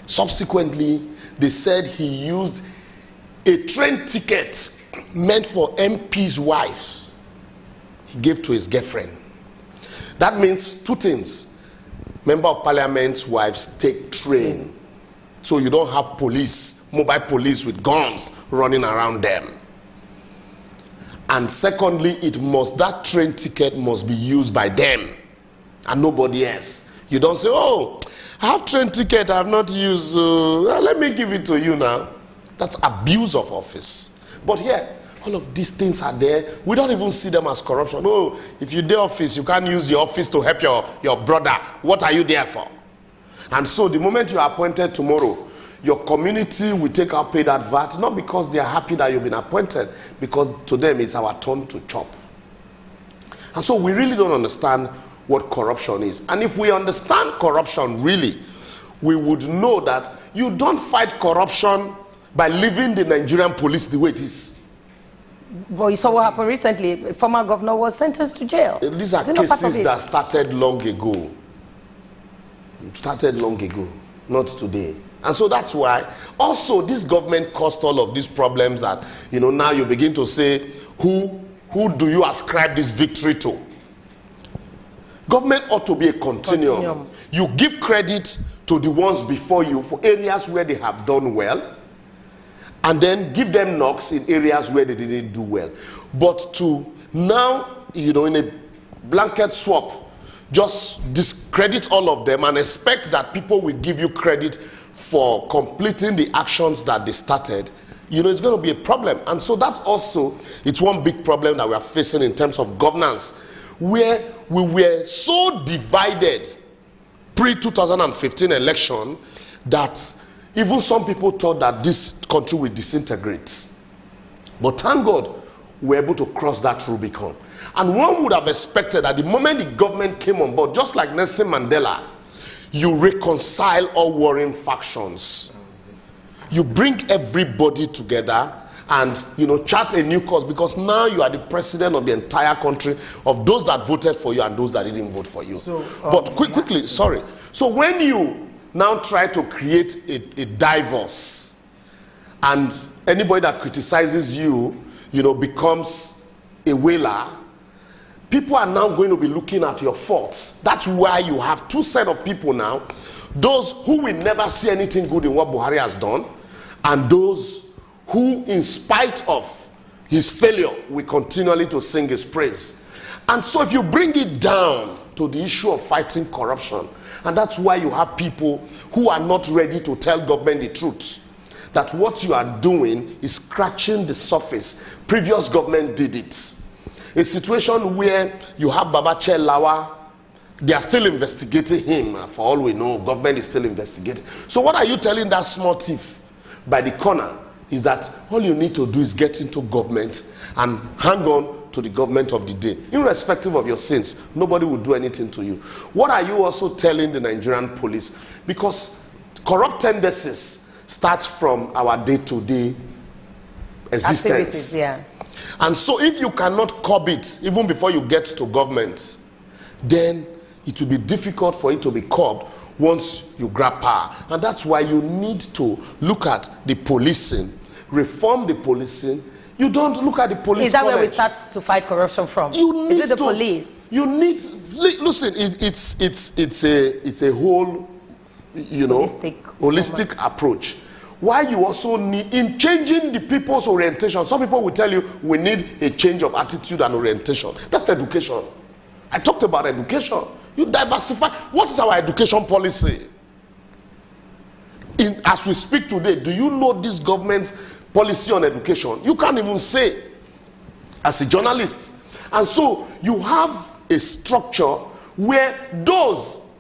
Subsequently, they said he used a train ticket meant for MP's wife. He gave to his girlfriend. That means two things. Member of Parliament's wives take train. So you don't have police, mobile police with guns running around them. And secondly, that train ticket must be used by them and nobody else. You don't say, oh, I have train ticket I have not used, let me give it to you now. That's abuse of office. But here, all of these things are there. We don't even see them as corruption. Oh, if you're the office, you can't use your office to help your brother. What are you there for? And so the moment you are appointed tomorrow, your community will take out paid that VAT, not because they are happy that you've been appointed, because to them it's our turn to chop. And so we really don't understand what corruption is. And if we understand corruption really, we would know that you don't fight corruption by leaving the Nigerian police the way it is. Well, you saw what happened recently. A former governor was sentenced to jail. These are cases that started long ago. Started long ago, not today. And so that's why also this government caused all of these problems that, now you begin to say, who do you ascribe this victory to? Government ought to be a continuum. You give credit to the ones before you for areas where they have done well, and then give them knocks in areas where they didn't do well. But to now, in a blanket swap, just discredit all of them and expect that people will give you credit for completing the actions that they started, it's going to be a problem. And so that's also, it's one big problem that we are facing in terms of governance, where we were so divided pre-2015 election that even some people thought that this country would disintegrate. But thank God we were able to cross that Rubicon. And one would have expected that the moment the government came on board, just like Nelson Mandela, you reconcile all warring factions. You bring everybody together and, chart a new course, because now you are the president of the entire country, of those that voted for you and those that didn't vote for you. So, but quickly, sorry. So when you now try to create a divorce, and anybody that criticizes you, becomes a wailer, people are now going to be looking at your faults. That's why you have two sets of people now. Those who will never see anything good in what Buhari has done, and those who, in spite of his failure, will continually to sing his praise. And so if you bring it down to the issue of fighting corruption, and that's why you have people who are not ready to tell government the truth, that what you are doing is scratching the surface. Previous government did it. A situation where you have Babache Lawa, they are still investigating him. For all we know, government is still investigating. So what are you telling that small thief by the corner is that all you need to do is get into government and hang on to the government of the day. Irrespective of your sins, nobody will do anything to you. What are you also telling the Nigerian police? Because corrupt tendencies start from our day-to-day existence. Activities, yes. And so if you cannot curb it, even before you get to government, then it will be difficult for it to be curbed once you grab power. And that's why you need to look at the policing, reform the policing. You don't look at the police. Is that college. where we start to fight corruption from? Is it the police? You need, listen, it's a whole, holistic approach. Why you also need, in changing the people's orientation, some people will tell you we need a change of attitude and orientation. That's education. I talked about education. You diversify. What is our education policy? As we speak today, do you know this government's policy on education? You can't even say as a journalist. And so you have a structure where those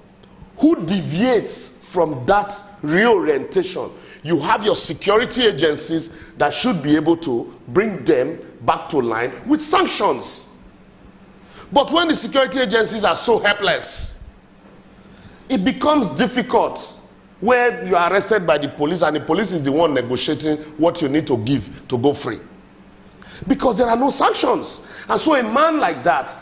who deviate from that reorientation, you have your security agencies that should be able to bring them back to line with sanctions. But when the security agencies are so helpless, it becomes difficult where you are arrested by the police and the police is the one negotiating what you need to give to go free. Because there are no sanctions. And so a man like that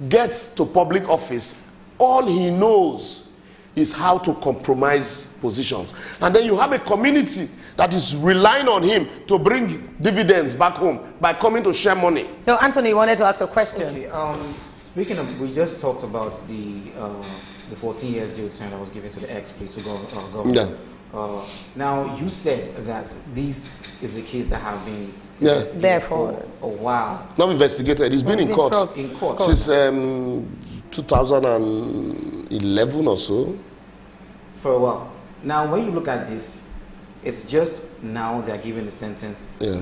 gets to public office, all he knows is how to compromise positions. And then you have a community that is relying on him to bring dividends back home by coming to share money. No, Anthony, you wanted to ask a question. Okay, speaking of, we just talked about the 14 years jail term that was given to the ex-Plateau governor. Yeah. Now, you said that this is a case that have been investigated Therefore, for a while. Not investigated, it's been in court. In court. Since 2011 or so. For a while. Now, when you look at this, it's just now they're giving the sentence. Yeah.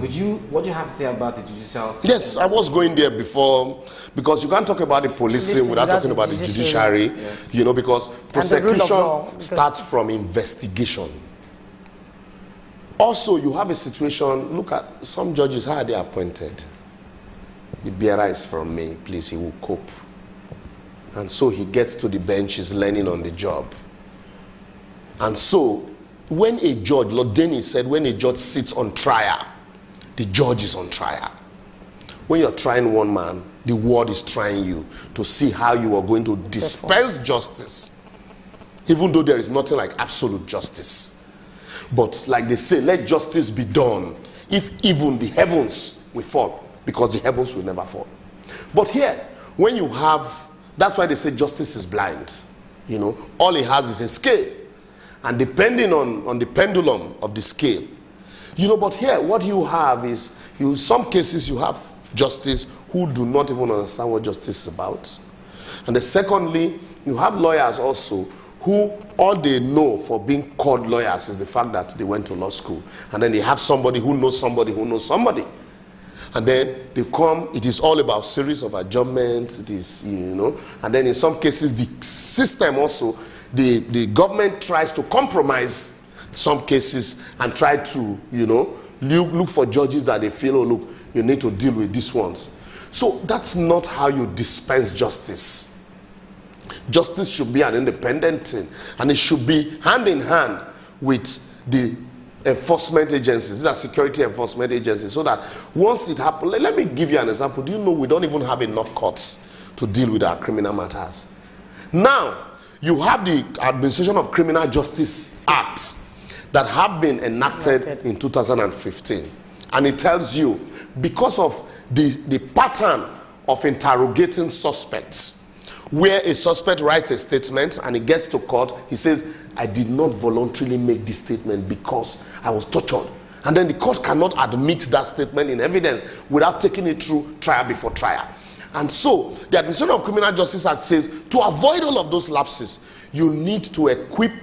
What do you have to say about the judicial system? Yes, I was going there before, because you can't talk about the policing without talking about the judiciary, you know, because prosecution starts from investigation. Also, you have a situation, look at some judges, how are they appointed? The bearer is from me, please, he will cope. And so he gets to the bench, he's learning on the job. And so, when a judge, Lord Dennis said, when a judge sits on trial, the judge is on trial. When you're trying one man, the world is trying you to see how you are going to dispense justice. Even though there is nothing like absolute justice. But like they say, let justice be done if even the heavens will fall, because the heavens will never fall. But here, when you have, that's why they say justice is blind. You know, all it has is a scale. And depending on the pendulum of the scale, you know, but here what you have is, some cases you have justice who do not even understand what justice is about. And then secondly, you have lawyers also who all they know for being called lawyers is the fact that they went to law school. And then they have somebody who knows somebody who knows somebody. And then they come, it is all about series of adjournments, it is, you know, and then in some cases the system also, the government tries to compromise some cases and try to, you know, look for judges that they feel, oh look, you need to deal with these ones. So that's not how you dispense justice. Justice should be an independent thing, and it should be hand in hand with the enforcement agencies. These are security enforcement agencies, so that once it happens, let me give you an example. Do you know we don't even have enough courts to deal with our criminal matters? Now, you have the Administration of Criminal Justice Act that have been enacted in 2015. And it tells you, because of the pattern of interrogating suspects, where a suspect writes a statement and he gets to court, he says, I did not voluntarily make this statement because I was tortured. And then the court cannot admit that statement in evidence without taking it through trial before trial. And so, the Administration of Criminal Justice Act says, to avoid all of those lapses, you need to equip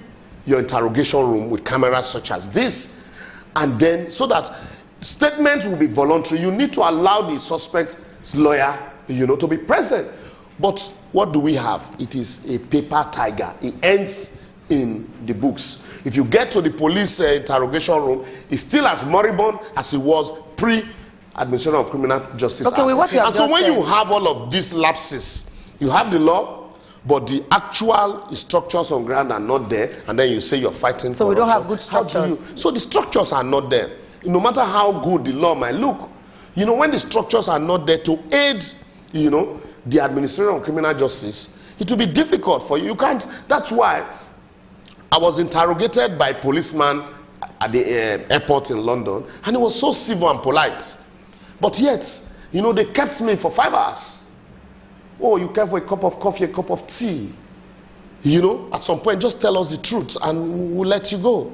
your interrogation room with cameras such as this, and then, so that statements will be voluntary, you need to allow the suspect's lawyer, you know, to be present. But what do we have? It is a paper tiger. It ends in the books. If you get to the police interrogation room, it's still as moribund as it was pre-Administration of Criminal Justice Act. And so when you have all of these lapses, you have the law, but the actual structures on ground are not there, and then you say you're fighting so corruption. We don't have good structures. So the structures are not there. No matter how good the law might look, you know, when the structures are not there to aid, you know, the Administration of Criminal Justice, it will be difficult for you. You can't. That's why I was interrogated by a policeman at the airport in London, and he was so civil and polite. But yet, you know, they kept me for 5 hours. Oh, you came for a cup of coffee, a cup of tea. You know, at some point, just tell us the truth and we'll let you go.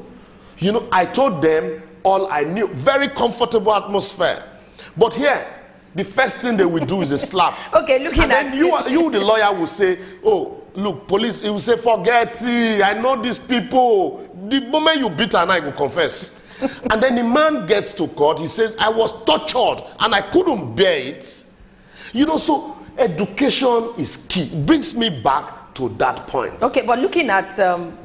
You know, I told them all I knew. Very comfortable atmosphere. But here, the first thing they will do is a slap. Okay, looking and then you, the lawyer, will say, oh, look, police, he will say, forget it. I know these people. The moment you beat an eye, will confess. And then the man gets to court. He says, I was tortured and I couldn't bear it. You know, so education is key. It brings me back to that point. Okay, but looking at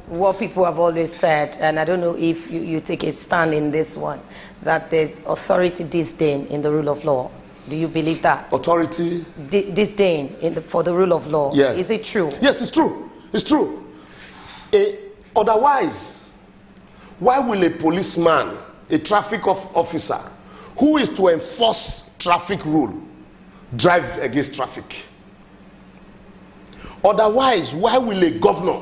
what people have always said, and I don't know if you take a stand in this one, that there's authority disdain in the rule of law. Do you believe that? Authority? Disdain for the rule of law. Yeah. Is it true? Yes, it's true. It's true. Otherwise, why will a policeman, a traffic officer, who is to enforce traffic rule, drive against traffic? Otherwise, why will a governor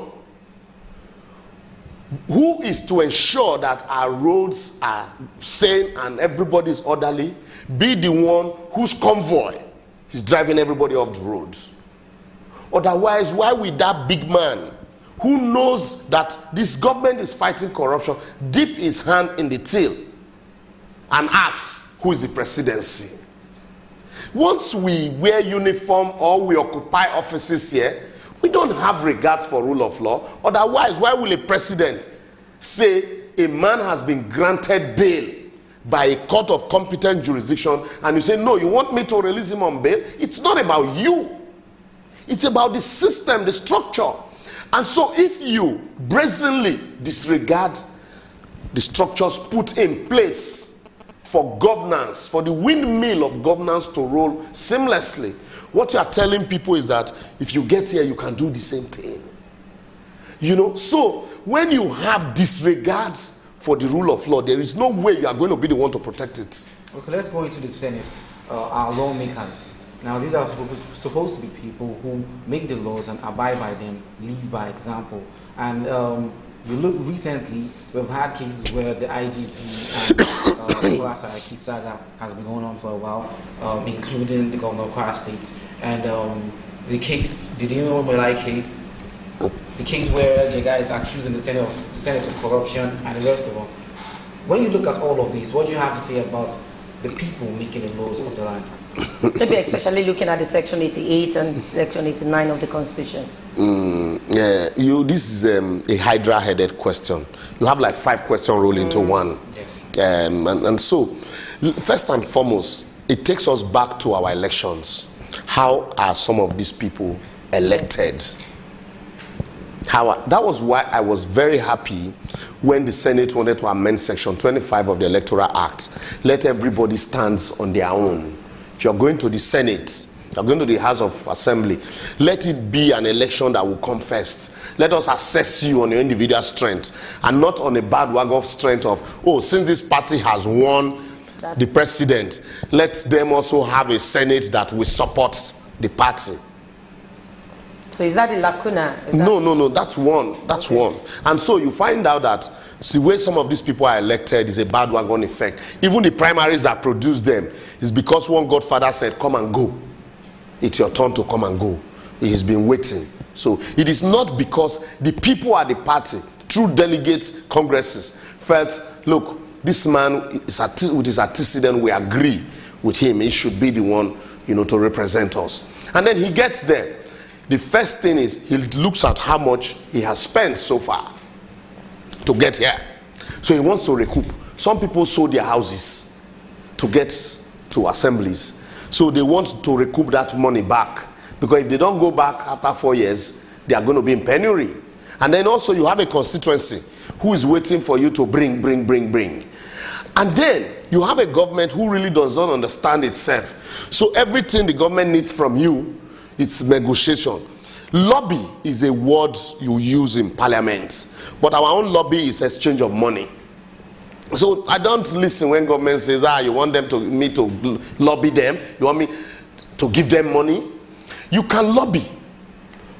who is to ensure that our roads are sane and everybody is orderly, be the one whose convoy is driving everybody off the road. Otherwise, why will that big man who knows that this government is fighting corruption dip his hand in the till and ask who is the presidency? Once we wear uniform or we occupy offices here, we don't have regards for rule of law. Otherwise, why will a president say a man has been granted bail by a court of competent jurisdiction and you say, no, you want me to release him on bail? It's not about you. It's about the system, the structure. And so if you brazenly disregard the structures put in place for governance, for the windmill of governance to roll seamlessly, what you are telling people is that if you get here, you can do the same thing. You know, so when you have disregard for the rule of law, there is no way you are going to be the one to protect it. Okay, let's go into the Senate. Our lawmakers. Now, these are supposed to be people who make the laws and abide by them, lead by example. And you look recently, we've had cases where the IGP and Saraki saga has been going on for a while, including the governor of Kwara State. And the case, the Dino Malai case, the case where Jega is accusing the Senate of corruption and the rest of them. When you look at all of these, what do you have to say about the people making the laws of the land? Maybe especially looking at the Section 88 and Section 89 of the Constitution. Yeah, this is a hydra-headed question. You have like 5 questions rolled into one. Yeah. And so, first and foremost, it takes us back to our elections. How are some of these people elected? That was why I was very happy when the Senate wanted to amend Section 25 of the Electoral Act. Let everybody stand on their own. If you're going to the Senate, you're going to the House of Assembly, let it be an election that will come first. Let us assess you on your individual strength and not on a bandwagon strength of, oh, since this party has won the president, let them also have a Senate that will support the party. So is that the lacuna? No, that's one. That's one. And so you find out that the way some of these people are elected is a bandwagon effect. Even the primaries that produce them is because one godfather said, come and go. It's your turn to come and go. He has been waiting. So it is not because the people at the party, through delegates, congresses, felt, look, this man is with his antecedent, we agree with him. He should be the one, to represent us. And then he gets there. The first thing is he looks at how much he has spent so far to get here. So he wants to recoup. Some people sold their houses to get to assemblies. So they want to recoup that money back. Because if they don't go back after 4 years, they are going to be in penury. And then also you have a constituency who is waiting for you to bring. And then you have a government who really does not understand itself. So everything the government needs from you, it's negotiation. Lobby is a word you use in parliament. But our own lobby is exchange of money. So I don't listen when government says, you want me to lobby them. You want me to give them money. You can lobby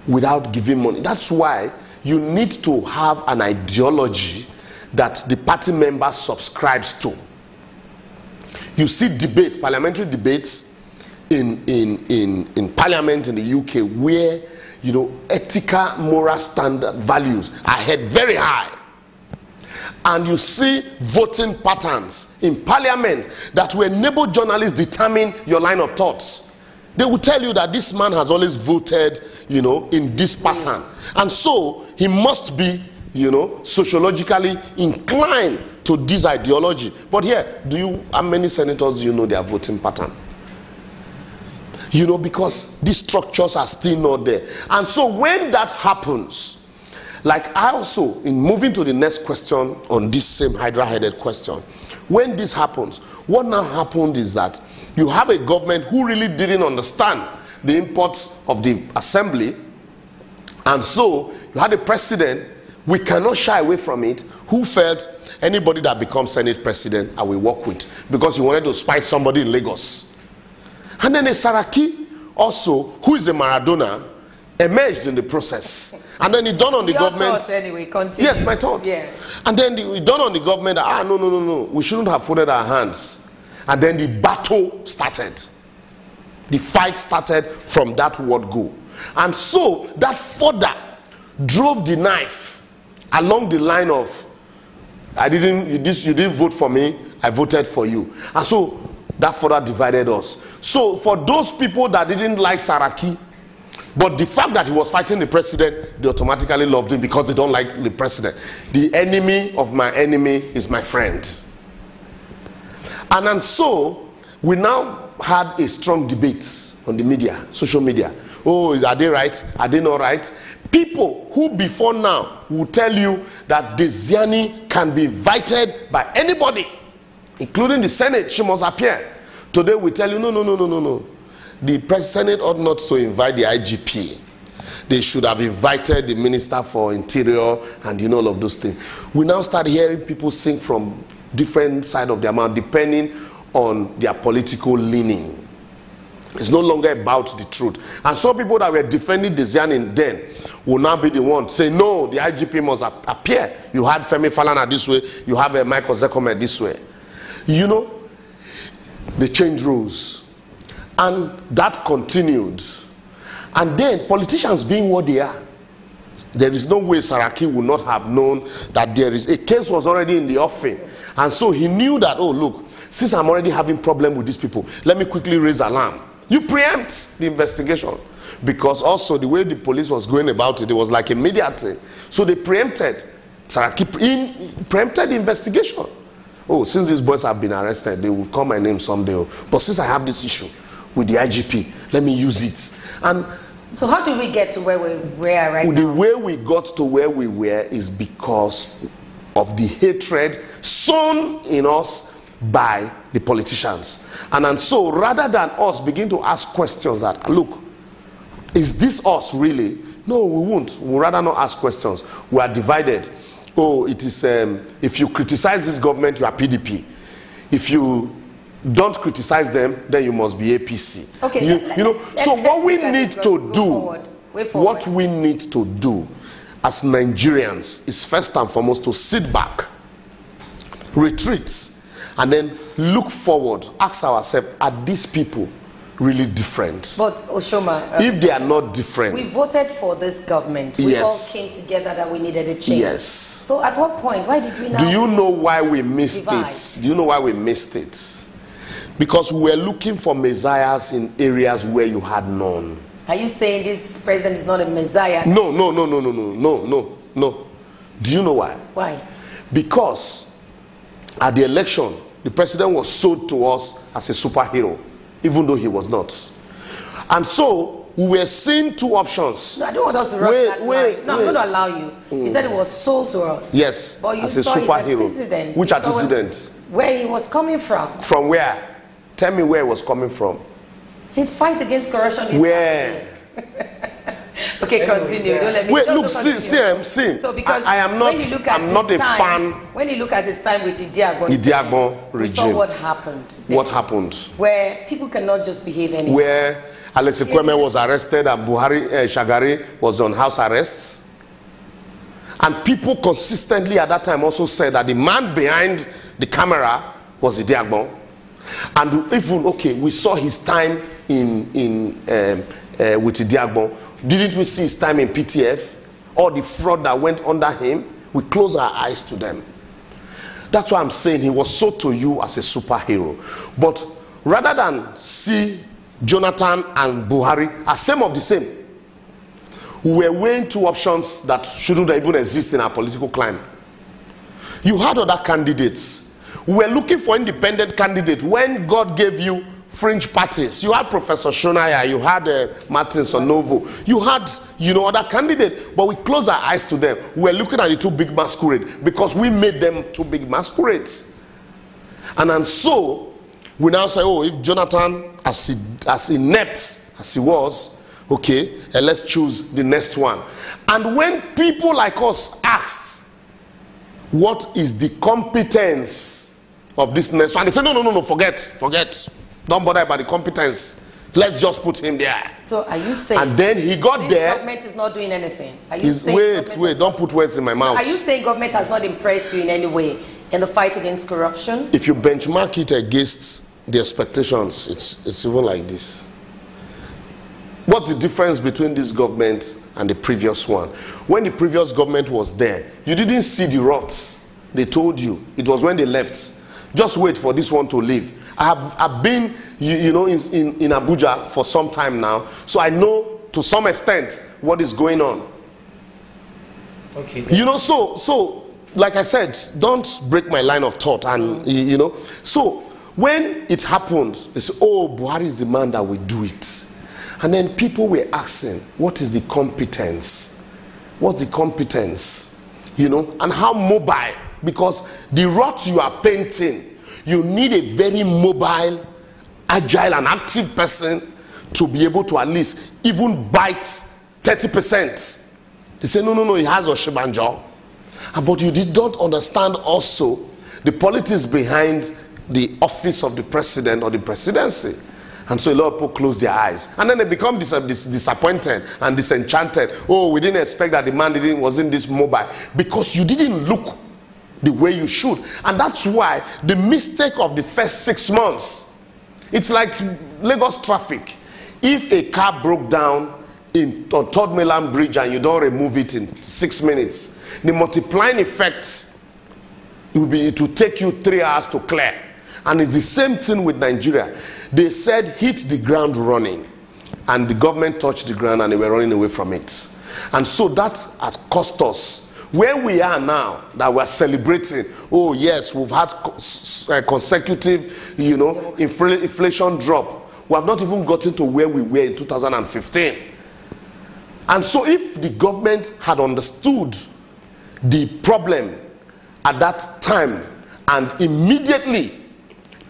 without giving money. That's why you need to have an ideology that the party member subscribes to. You see debate, parliamentary debates in parliament in the UK where, ethical, moral standard values are held very high. And you see voting patterns in parliament that will enable journalists determine your line of thoughts. They will tell you that this man has always voted, in this pattern. And so he must be, sociologically inclined to this ideology. But here, how many senators do you know their voting pattern? Because these structures are still not there. And so when that happens, like I also, in moving to the next question on this same hydra-headed question, when this happens, what now happened is that you have a government who really didn't understand the imports of the assembly, and so you had a president, we cannot shy away from it, who felt anybody that becomes Senate president I will work with, because he wanted to spite somebody in Lagos. And then a Saraki also, who is a Maradona, emerged in the process. And then it dawned on the government. Thoughts anyway, continue. Yes, my thoughts. Yes. And then it dawned on the government that, no, we shouldn't have folded our hands. And then the battle started. The fight started from that word go. And so that further drove the knife along the line of, you didn't vote for me, I voted for you. And so that further divided us. So for those people that didn't like Saraki, but the fact that he was fighting the president, they automatically loved him because they don't like the president. The enemy of my enemy is my friend. And so we now had a strong debate on the media, social media. Oh, are they right? Are they not right? People who before now will tell you that Desiani can be invited by anybody, including the Senate, she must appear. Today we tell you, no. The Senate ought not to invite the IGP. They should have invited the Minister for Interior and all of those things. We now start hearing people sing from different sides of their mouth depending on their political leaning. It's no longer about the truth. And some people that were defending Desiani then will now be the ones saying, no, the IGP must appear. You had Femi Falana this way, you have Michael Zekome this way. They changed rules. And that continued. And then politicians being what they are, there is no way Saraki would not have known that there is a case was already in the offing. And so he knew that, oh look, since I'm already having problem with these people, let me quickly raise alarm. You preempt the investigation. Because also the way the police was going about it, it was like a media thing. So they preempted. Saraki preempted the investigation. Oh, since these boys have been arrested, they will call my name someday. But since I have this issue with the IGP, let me use it. And so how did we get to where we are right now? The way we got to where we were is because of the hatred sown in us by the politicians. And so rather than us begin to ask questions that, look, is this us really? No, we won't. We'll rather not ask questions. We are divided. Oh, it is, if you criticize this government, you are PDP. If you don't criticize them, then you must be APC. Okay. So what we need to do, what we need to do as Nigerians is first and foremost to sit back, retreat, and then look forward. Ask ourselves, are these people really different? But Oshoma, if they are not different, we voted for this government. We all came together that we needed a change. Yes. So at what point? Why did we now? Do you know why we missed it? Do you know why we missed it? Because we were looking for messiahs in areas where you had none. Are you saying this president is not a messiah? No. Do you know why? Why? Because at the election, the president was sold to us as a superhero, even though he was not. And so we were seeing two options. No, I don't want us to rush that line. No, I'm going to allow you. He said it was sold to us. Yes, but you as a saw superhero. his antecedents. Which antecedents? Where he was coming from. From where? Tell me where it was coming from. His fight against corruption is where? Okay, continue. Don't let me. Wait, look, see. So because I am not. I'm not a fan. When you look at his time with Idiagbon regime, we saw what happened. What happened? Where people cannot just behave anymore. Where Alexi Kweme was arrested and Shagari was on house arrests. And people consistently at that time also said that the man behind the camera was Idiagbon. And even, okay, we saw his time with Idiagbon. Didn't we see his time in PTF? All the fraud that went under him? We close our eyes to them. That's why I'm saying he was sold to you as a superhero. But rather than see Jonathan and Buhari as same of the same, we were weighing two options that shouldn't even exist in our political climate. You had other candidates. We were looking for independent candidates when God gave you fringe parties. You had Professor Shonaya, you had Martin Sonovo, you had other candidates, but we closed our eyes to them. We were looking at the two big masquerades because we made them two big masquerades. And so we now say, oh, if Jonathan, as inept as he was, okay, let's choose the next one. And when people like us asked, what is the competence of this next one? They said, no, forget. Don't bother about the competence. Let's just put him there. So are you saying? And then he got this there. Government is not doing anything. Are you saying? Wait! Don't put words in my mouth. Are you saying government has not impressed you in any way in the fight against corruption? If you benchmark it against the expectations, it's even like this. What's the difference between this government and the previous one? When the previous government was there, you didn't see the rots. They told you. It was when they left. Just wait for this one to leave. I've been, in Abuja for some time now, so I know to some extent what is going on. Okay. So like I said, don't break my line of thought. And so when it happened, they say, "Oh, Buhari is the man that will do it." And then people were asking, "What is the competence? What's the competence? And how mobile?" Because the rot you are painting, you need a very mobile, agile, and active person to be able to at least even bite 30%. They say, no, he has Oshibanjo. But you don't understand also the politics behind the office of the president or the presidency. And so a lot of people close their eyes. And then they become disappointed and disenchanted. Oh, we didn't expect that the man wasn't this mobile. Because you didn't look the way you should. And that's why the mistake of the first 6 months, it's like Lagos traffic. If a car broke down on Third Mainland Bridge and you don't remove it in 6 minutes, the multiplying effect will take you 3 hours to clear. And it's the same thing with Nigeria. They said hit the ground running, and the government touched the ground and they were running away from it. And so that has cost us. Where we are now, that we're celebrating, oh yes, we've had consecutive, inflation drop. We have not even gotten to where we were in 2015. And so if the government had understood the problem at that time and immediately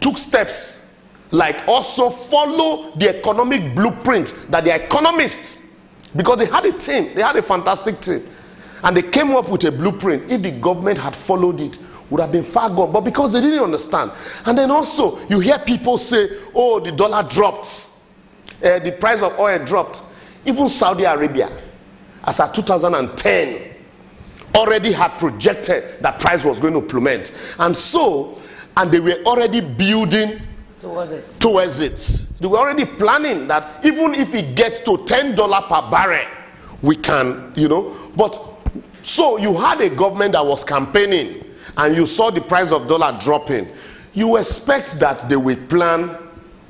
took steps, like also follow the economic blueprint that the economists, because they had a team, they had a fantastic team, and they came up with a blueprint. If the government had followed it, would have been far gone. But because they didn't understand. And then also, you hear people say, oh, the dollar dropped. The price of oil dropped. Even Saudi Arabia, as of 2010, already had projected that price was going to plummet. And they were already building towards it. They were already planning that even if it gets to $10 per barrel, we can, But so you had a government that was campaigning and you saw the price of dollar dropping. You expect that they will plan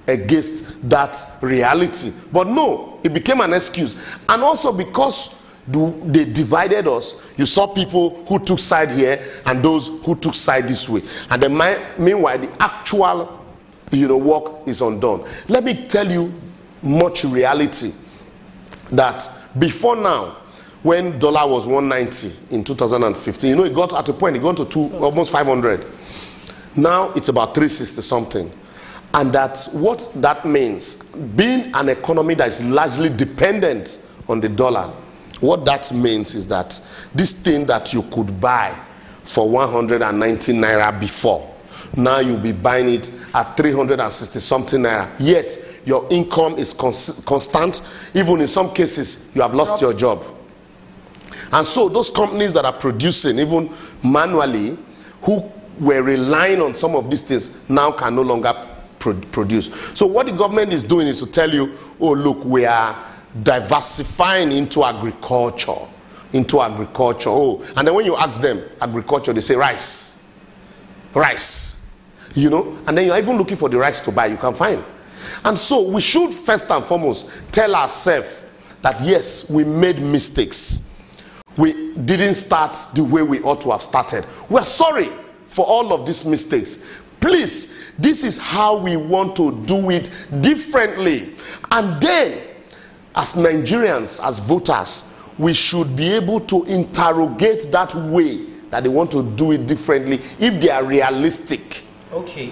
against that reality. But no, it became an excuse. And also because they divided us, you saw people who took side here and those who took side this way. And then meanwhile, the actual work is undone. Let me tell you much reality that before now, when dollar was 190 in 2015, it got at a point, it got to almost 500. Now it's about 360 something. And that's what that means. Being an economy that is largely dependent on the dollar, what that means is that this thing that you could buy for 190 naira before, now you'll be buying it at 360 something naira. Yet your income is constant. Even in some cases, you have lost your job. And so those companies that are producing, even manually, who were relying on some of these things, now can no longer produce. So what the government is doing is to tell you, oh look, we are diversifying into agriculture. Oh, and then when you ask them agriculture, they say rice. And then you're even looking for the rice to buy, you can find. And so we should first and foremost tell ourselves that yes, we made mistakes. We didn't start the way we ought to have started. We're sorry for all of these mistakes. Please, this is how we want to do it differently. And then, as Nigerians, as voters, we should be able to interrogate that way that they want to do it differently if they are realistic. Okay.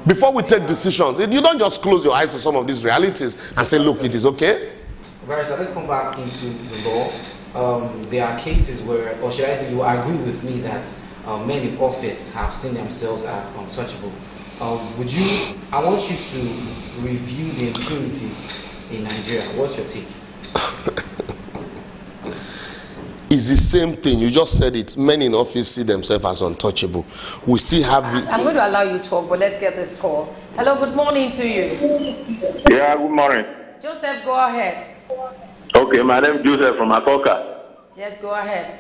Before we take decisions, you don't just close your eyes to some of these realities and say, look, it is okay. Right, so let's come back into the law. There are cases where, or should I say, you agree with me that men in office have seen themselves as untouchable. I want you to review the impunities in Nigeria. What's your take? It's the same thing. You just said it. Men in office see themselves as untouchable. We still have it. I'm going to allow you to talk, but let's get this call. Hello, good morning to you. Yeah, good morning. Joseph, go ahead. Okay, my name is Joseph from Akoka. Yes, go ahead.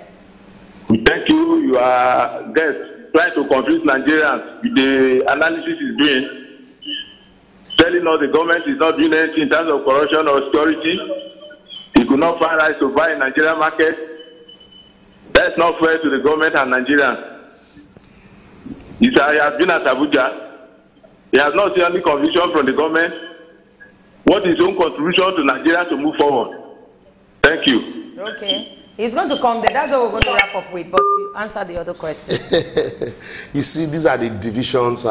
Thank you. You are guest trying to confuse Nigerians with the analysis is doing, telling us the government is not doing anything in terms of corruption or security. It could not find rights to buy in Nigerian market. That's not fair to the government and Nigerians. He has been at Abuja. He has not seen any conviction from the government. What is his own contribution to Nigeria to move forward? Thank you. Okay. He's going to come there. That's what we're going to wrap up with. But you answer the other question. You see, these are the divisions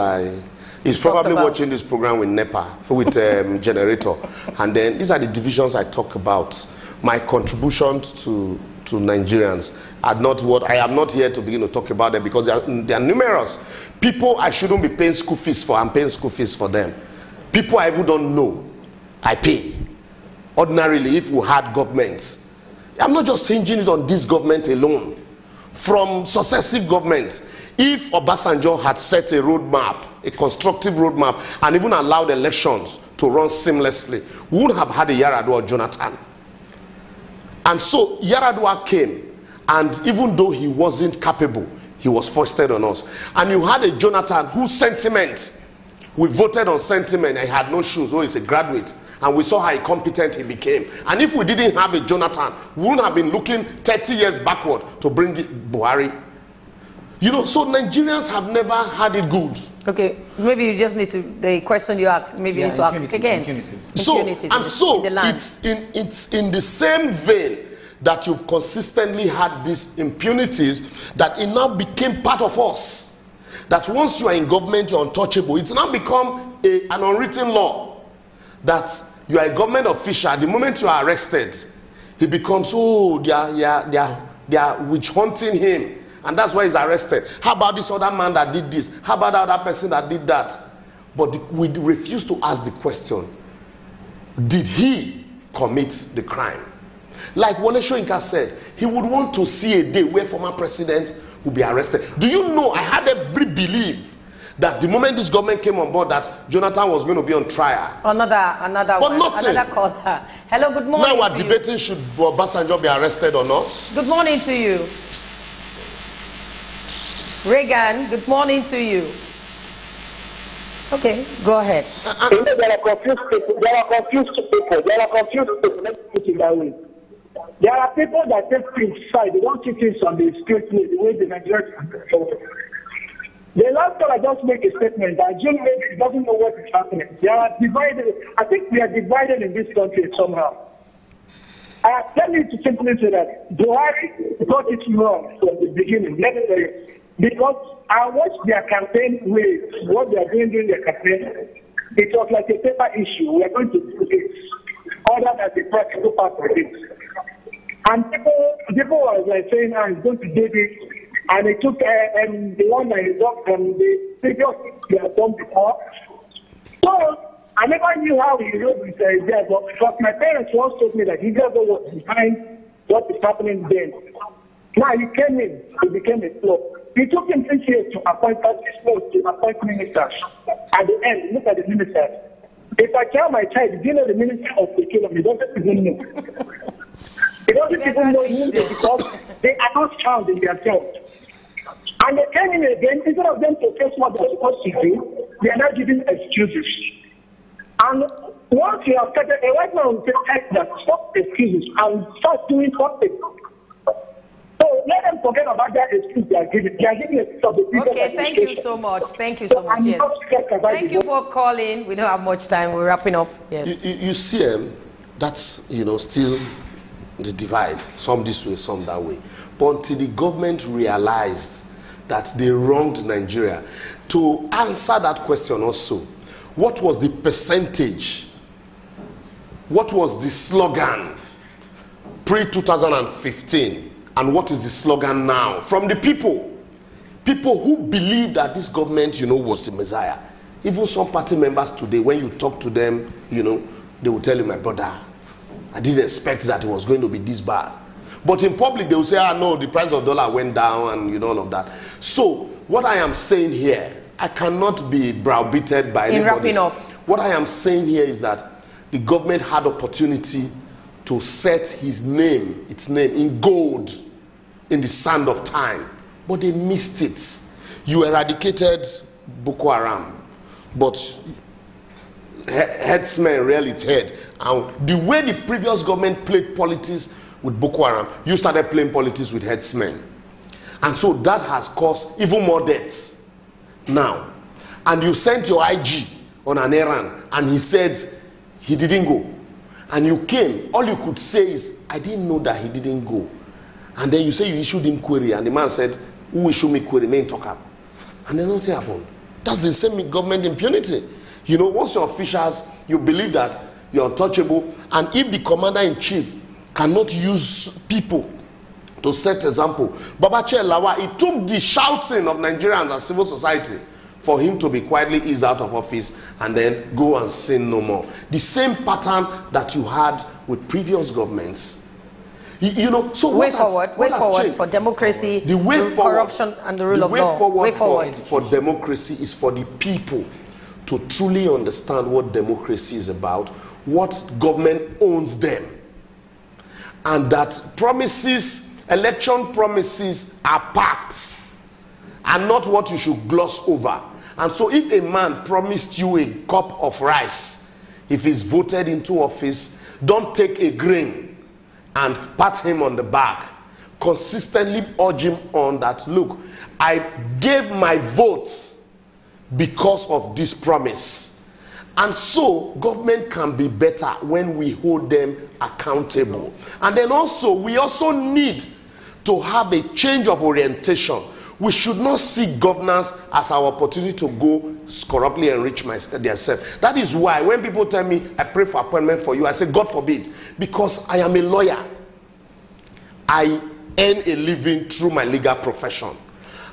He's probably watching this program with NEPA, with generator. And then these are the divisions I talk about. My contribution to Nigerians are not what I am not here to begin to talk about them, because they are numerous. People I shouldn't be paying school fees for, I'm paying school fees for them. People I even don't know, I pay. Ordinarily, if we had governments, I'm not just hinging it on this government alone. From successive governments, if Obasanjo had set a roadmap, a constructive roadmap, and even allowed elections to run seamlessly, we would have had a Yar'Adua or Jonathan. And so Yar'Adua came, and even though he wasn't capable, he was foisted on us. And you had a Jonathan whose sentiments, we voted on sentiment, and he had no shoes. Oh, he's a graduate. And we saw how incompetent he became. And if we didn't have a Jonathan, we wouldn't have been looking 30 years backward to bring Buhari. You know, so Nigerians have never had it good. Okay, maybe you just need to, the question you asked, maybe you need to ask again. So it's in the same vein that you've consistently had these impunities, that it now became part of us. That once you are in government, you're untouchable. It's now become an unwritten law that you are a government official. The moment you are arrested, he becomes, oh, they are witch hunting him. And that's why he's arrested. How about this other man that did this? How about that other person that did that? But we refuse to ask the question, did he commit the crime? Like Wole Soyinka said, he would want to see a day where former presidents will be arrested. Do you know, I had every belief that the moment this government came on board, that Jonathan was going to be on trial. Another caller. Hello, good morning. Now we're debating, should Obasanjo be arrested or not? Good morning to you. Reagan, good morning to you. Okay, go ahead. There are confused people. Let's put it that way. There are people that take things side. They don't see things on the scrutiny the way the Nigerians do. The last time I just make a statement that Jim doesn't know what is happening. They are divided. I think we are divided in this country somehow. Let me simply say that Buhari got it wrong from the beginning. Let me tell you. Because I watched their campaign with what they are doing during their campaign. It was like a paper issue. We are going to do this. Other than the practical part of it. And people were like saying, I'm going to do this. And it took the one that he got from the previous he had done before. So I never knew how he wrote this idea, but because my parents once told me that he never was behind what is happening then. Now he came in, he became a flop. It took him 6 years to appoint to appoint ministers. At the end, look at the ministers. If I tell my child, do you know the minister of the kingdom? He doesn't even know. He doesn't even know him because they are not found in themselves. And they came in again, instead of them to face what they're supposed to do, they are not giving excuses. And once you have started, a white man will say, stop excuses and start doing something. So let them forget about that excuse they are giving. They are giving excuse of the people. Okay, thank you so much. Thank you so much. Yes. Thank you for calling. We don't have much time. We're wrapping up. Yes. You see, that's, still the divide. Some this way, some that way. But until the government realized that they wronged Nigeria, to answer that question also, what was the percentage? What was the slogan pre-2015? And what is the slogan now? From the people. People who believe that this government, was the Messiah. Even some party members today, when you talk to them, they will tell you, my brother, I didn't expect that it was going to be this bad. But in public, they will say, ah, no, the price of dollar went down and, you know, all of that. So what I am saying here, I cannot be browbeaten by anybody. In wrapping up. What I am saying here is that the government had opportunity to set its name in gold in the sand of time. But they missed it. You eradicated Boko Haram, but headsmen reared its head. And the way the previous government played politics with Boko Haram, you started playing politics with headsmen. And so that has caused even more deaths now. And you sent your IG on an errand, and he said he didn't go. And you came, all you could say is, I didn't know that he didn't go. And then you say you issued him query, and the man said, who issued me query? Main talk up. And then nothing happened. That's the same government impunity. You know, once you're officials, you believe that you're untouchable, and if the commander-in-chief cannot use people to set example. Babache Lawa, it took the shouting of Nigerians and civil society for him to be quietly eased out of office and then go and sin no more. The same pattern that you had with previous governments. You know, so way forward for democracy, the way forward, corruption, and the rule of law. The way forward for democracy is for the people to truly understand what democracy is about, what government owns them, and that promises, election promises, are pacts and not what you should gloss over. And so if a man promised you a cup of rice, if he's voted into office, don't take a grain and pat him on the back. Consistently urge him on that, look, I gave my votes because of this promise. And so government can be better when we hold them accountable. And then also, we also need to have a change of orientation. We should not see governance as our opportunity to go corruptly enrich themselves. That is why when people tell me, I pray for appointment for you, I say, God forbid, because I am a lawyer. I earn a living through my legal profession.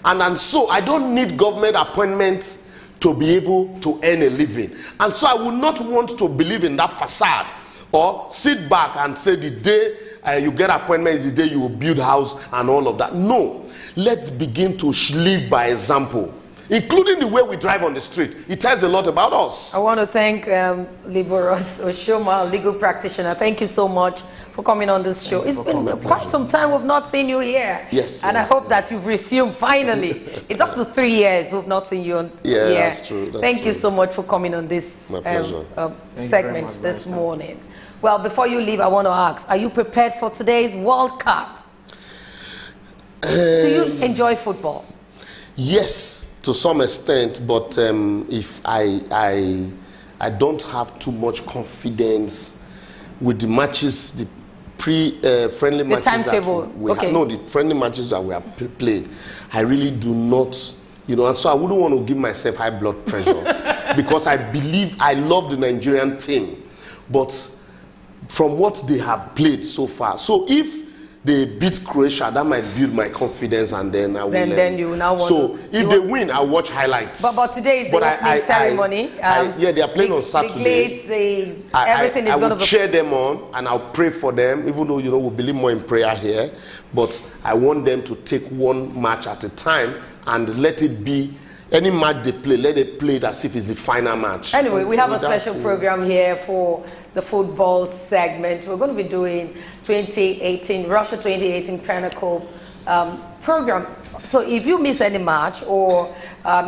And so I don't need government appointment to be able to earn a living. And so I would not want to believe in that facade or sit back and say the day you get appointment is the day you will build house and all of that. No. Let's begin to live by example, including the way we drive on the street. It tells a lot about us. I want to thank Liberos Oshoma, legal practitioner. Thank you so much for coming on this show. It's been quite some time we've not seen you here. Yes. And yes, I hope that you've resumed finally. It's up to 3 years we've not seen you on here. Yeah, that's true. Thank you so much for coming on this segment this morning. Well, before you leave, I want to ask, are you prepared for today's World Cup? Do you enjoy football? Yes, to some extent, but if I don't have too much confidence with the matches, the friendly matches timetable. that we have. No, the friendly matches that we have played. I really do not, you know, and so I wouldn't want to give myself high blood pressure because I believe I love the Nigerian team, but from what they have played so far. So if they beat Croatia, that might build my confidence, and then I will. Then you will now want so if they win, I'll watch highlights. But today is the opening ceremony. Yeah, they are playing on Saturday. Everything is going to be. I will cheer them on, and I'll pray for them. Even though, you know, we believe more in prayer here, but I want them to take one match at a time and let it be. Any match they play, let it play as if it's the final match. Anyway, we have a special program here for the football segment. We're going to be doing 2018, Russia 2018 Pinnacle program. So if you miss any match or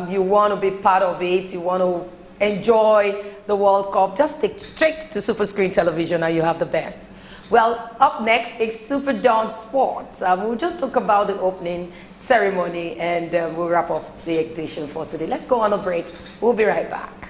you want to be part of it, you want to enjoy the World Cup, just stick straight to Super Screen Television and you have the best. Well, up next is SuperDawn Sports. We'll just talk about the opening ceremony and we'll wrap up the edition for today. Let's go on a break. We'll be right back.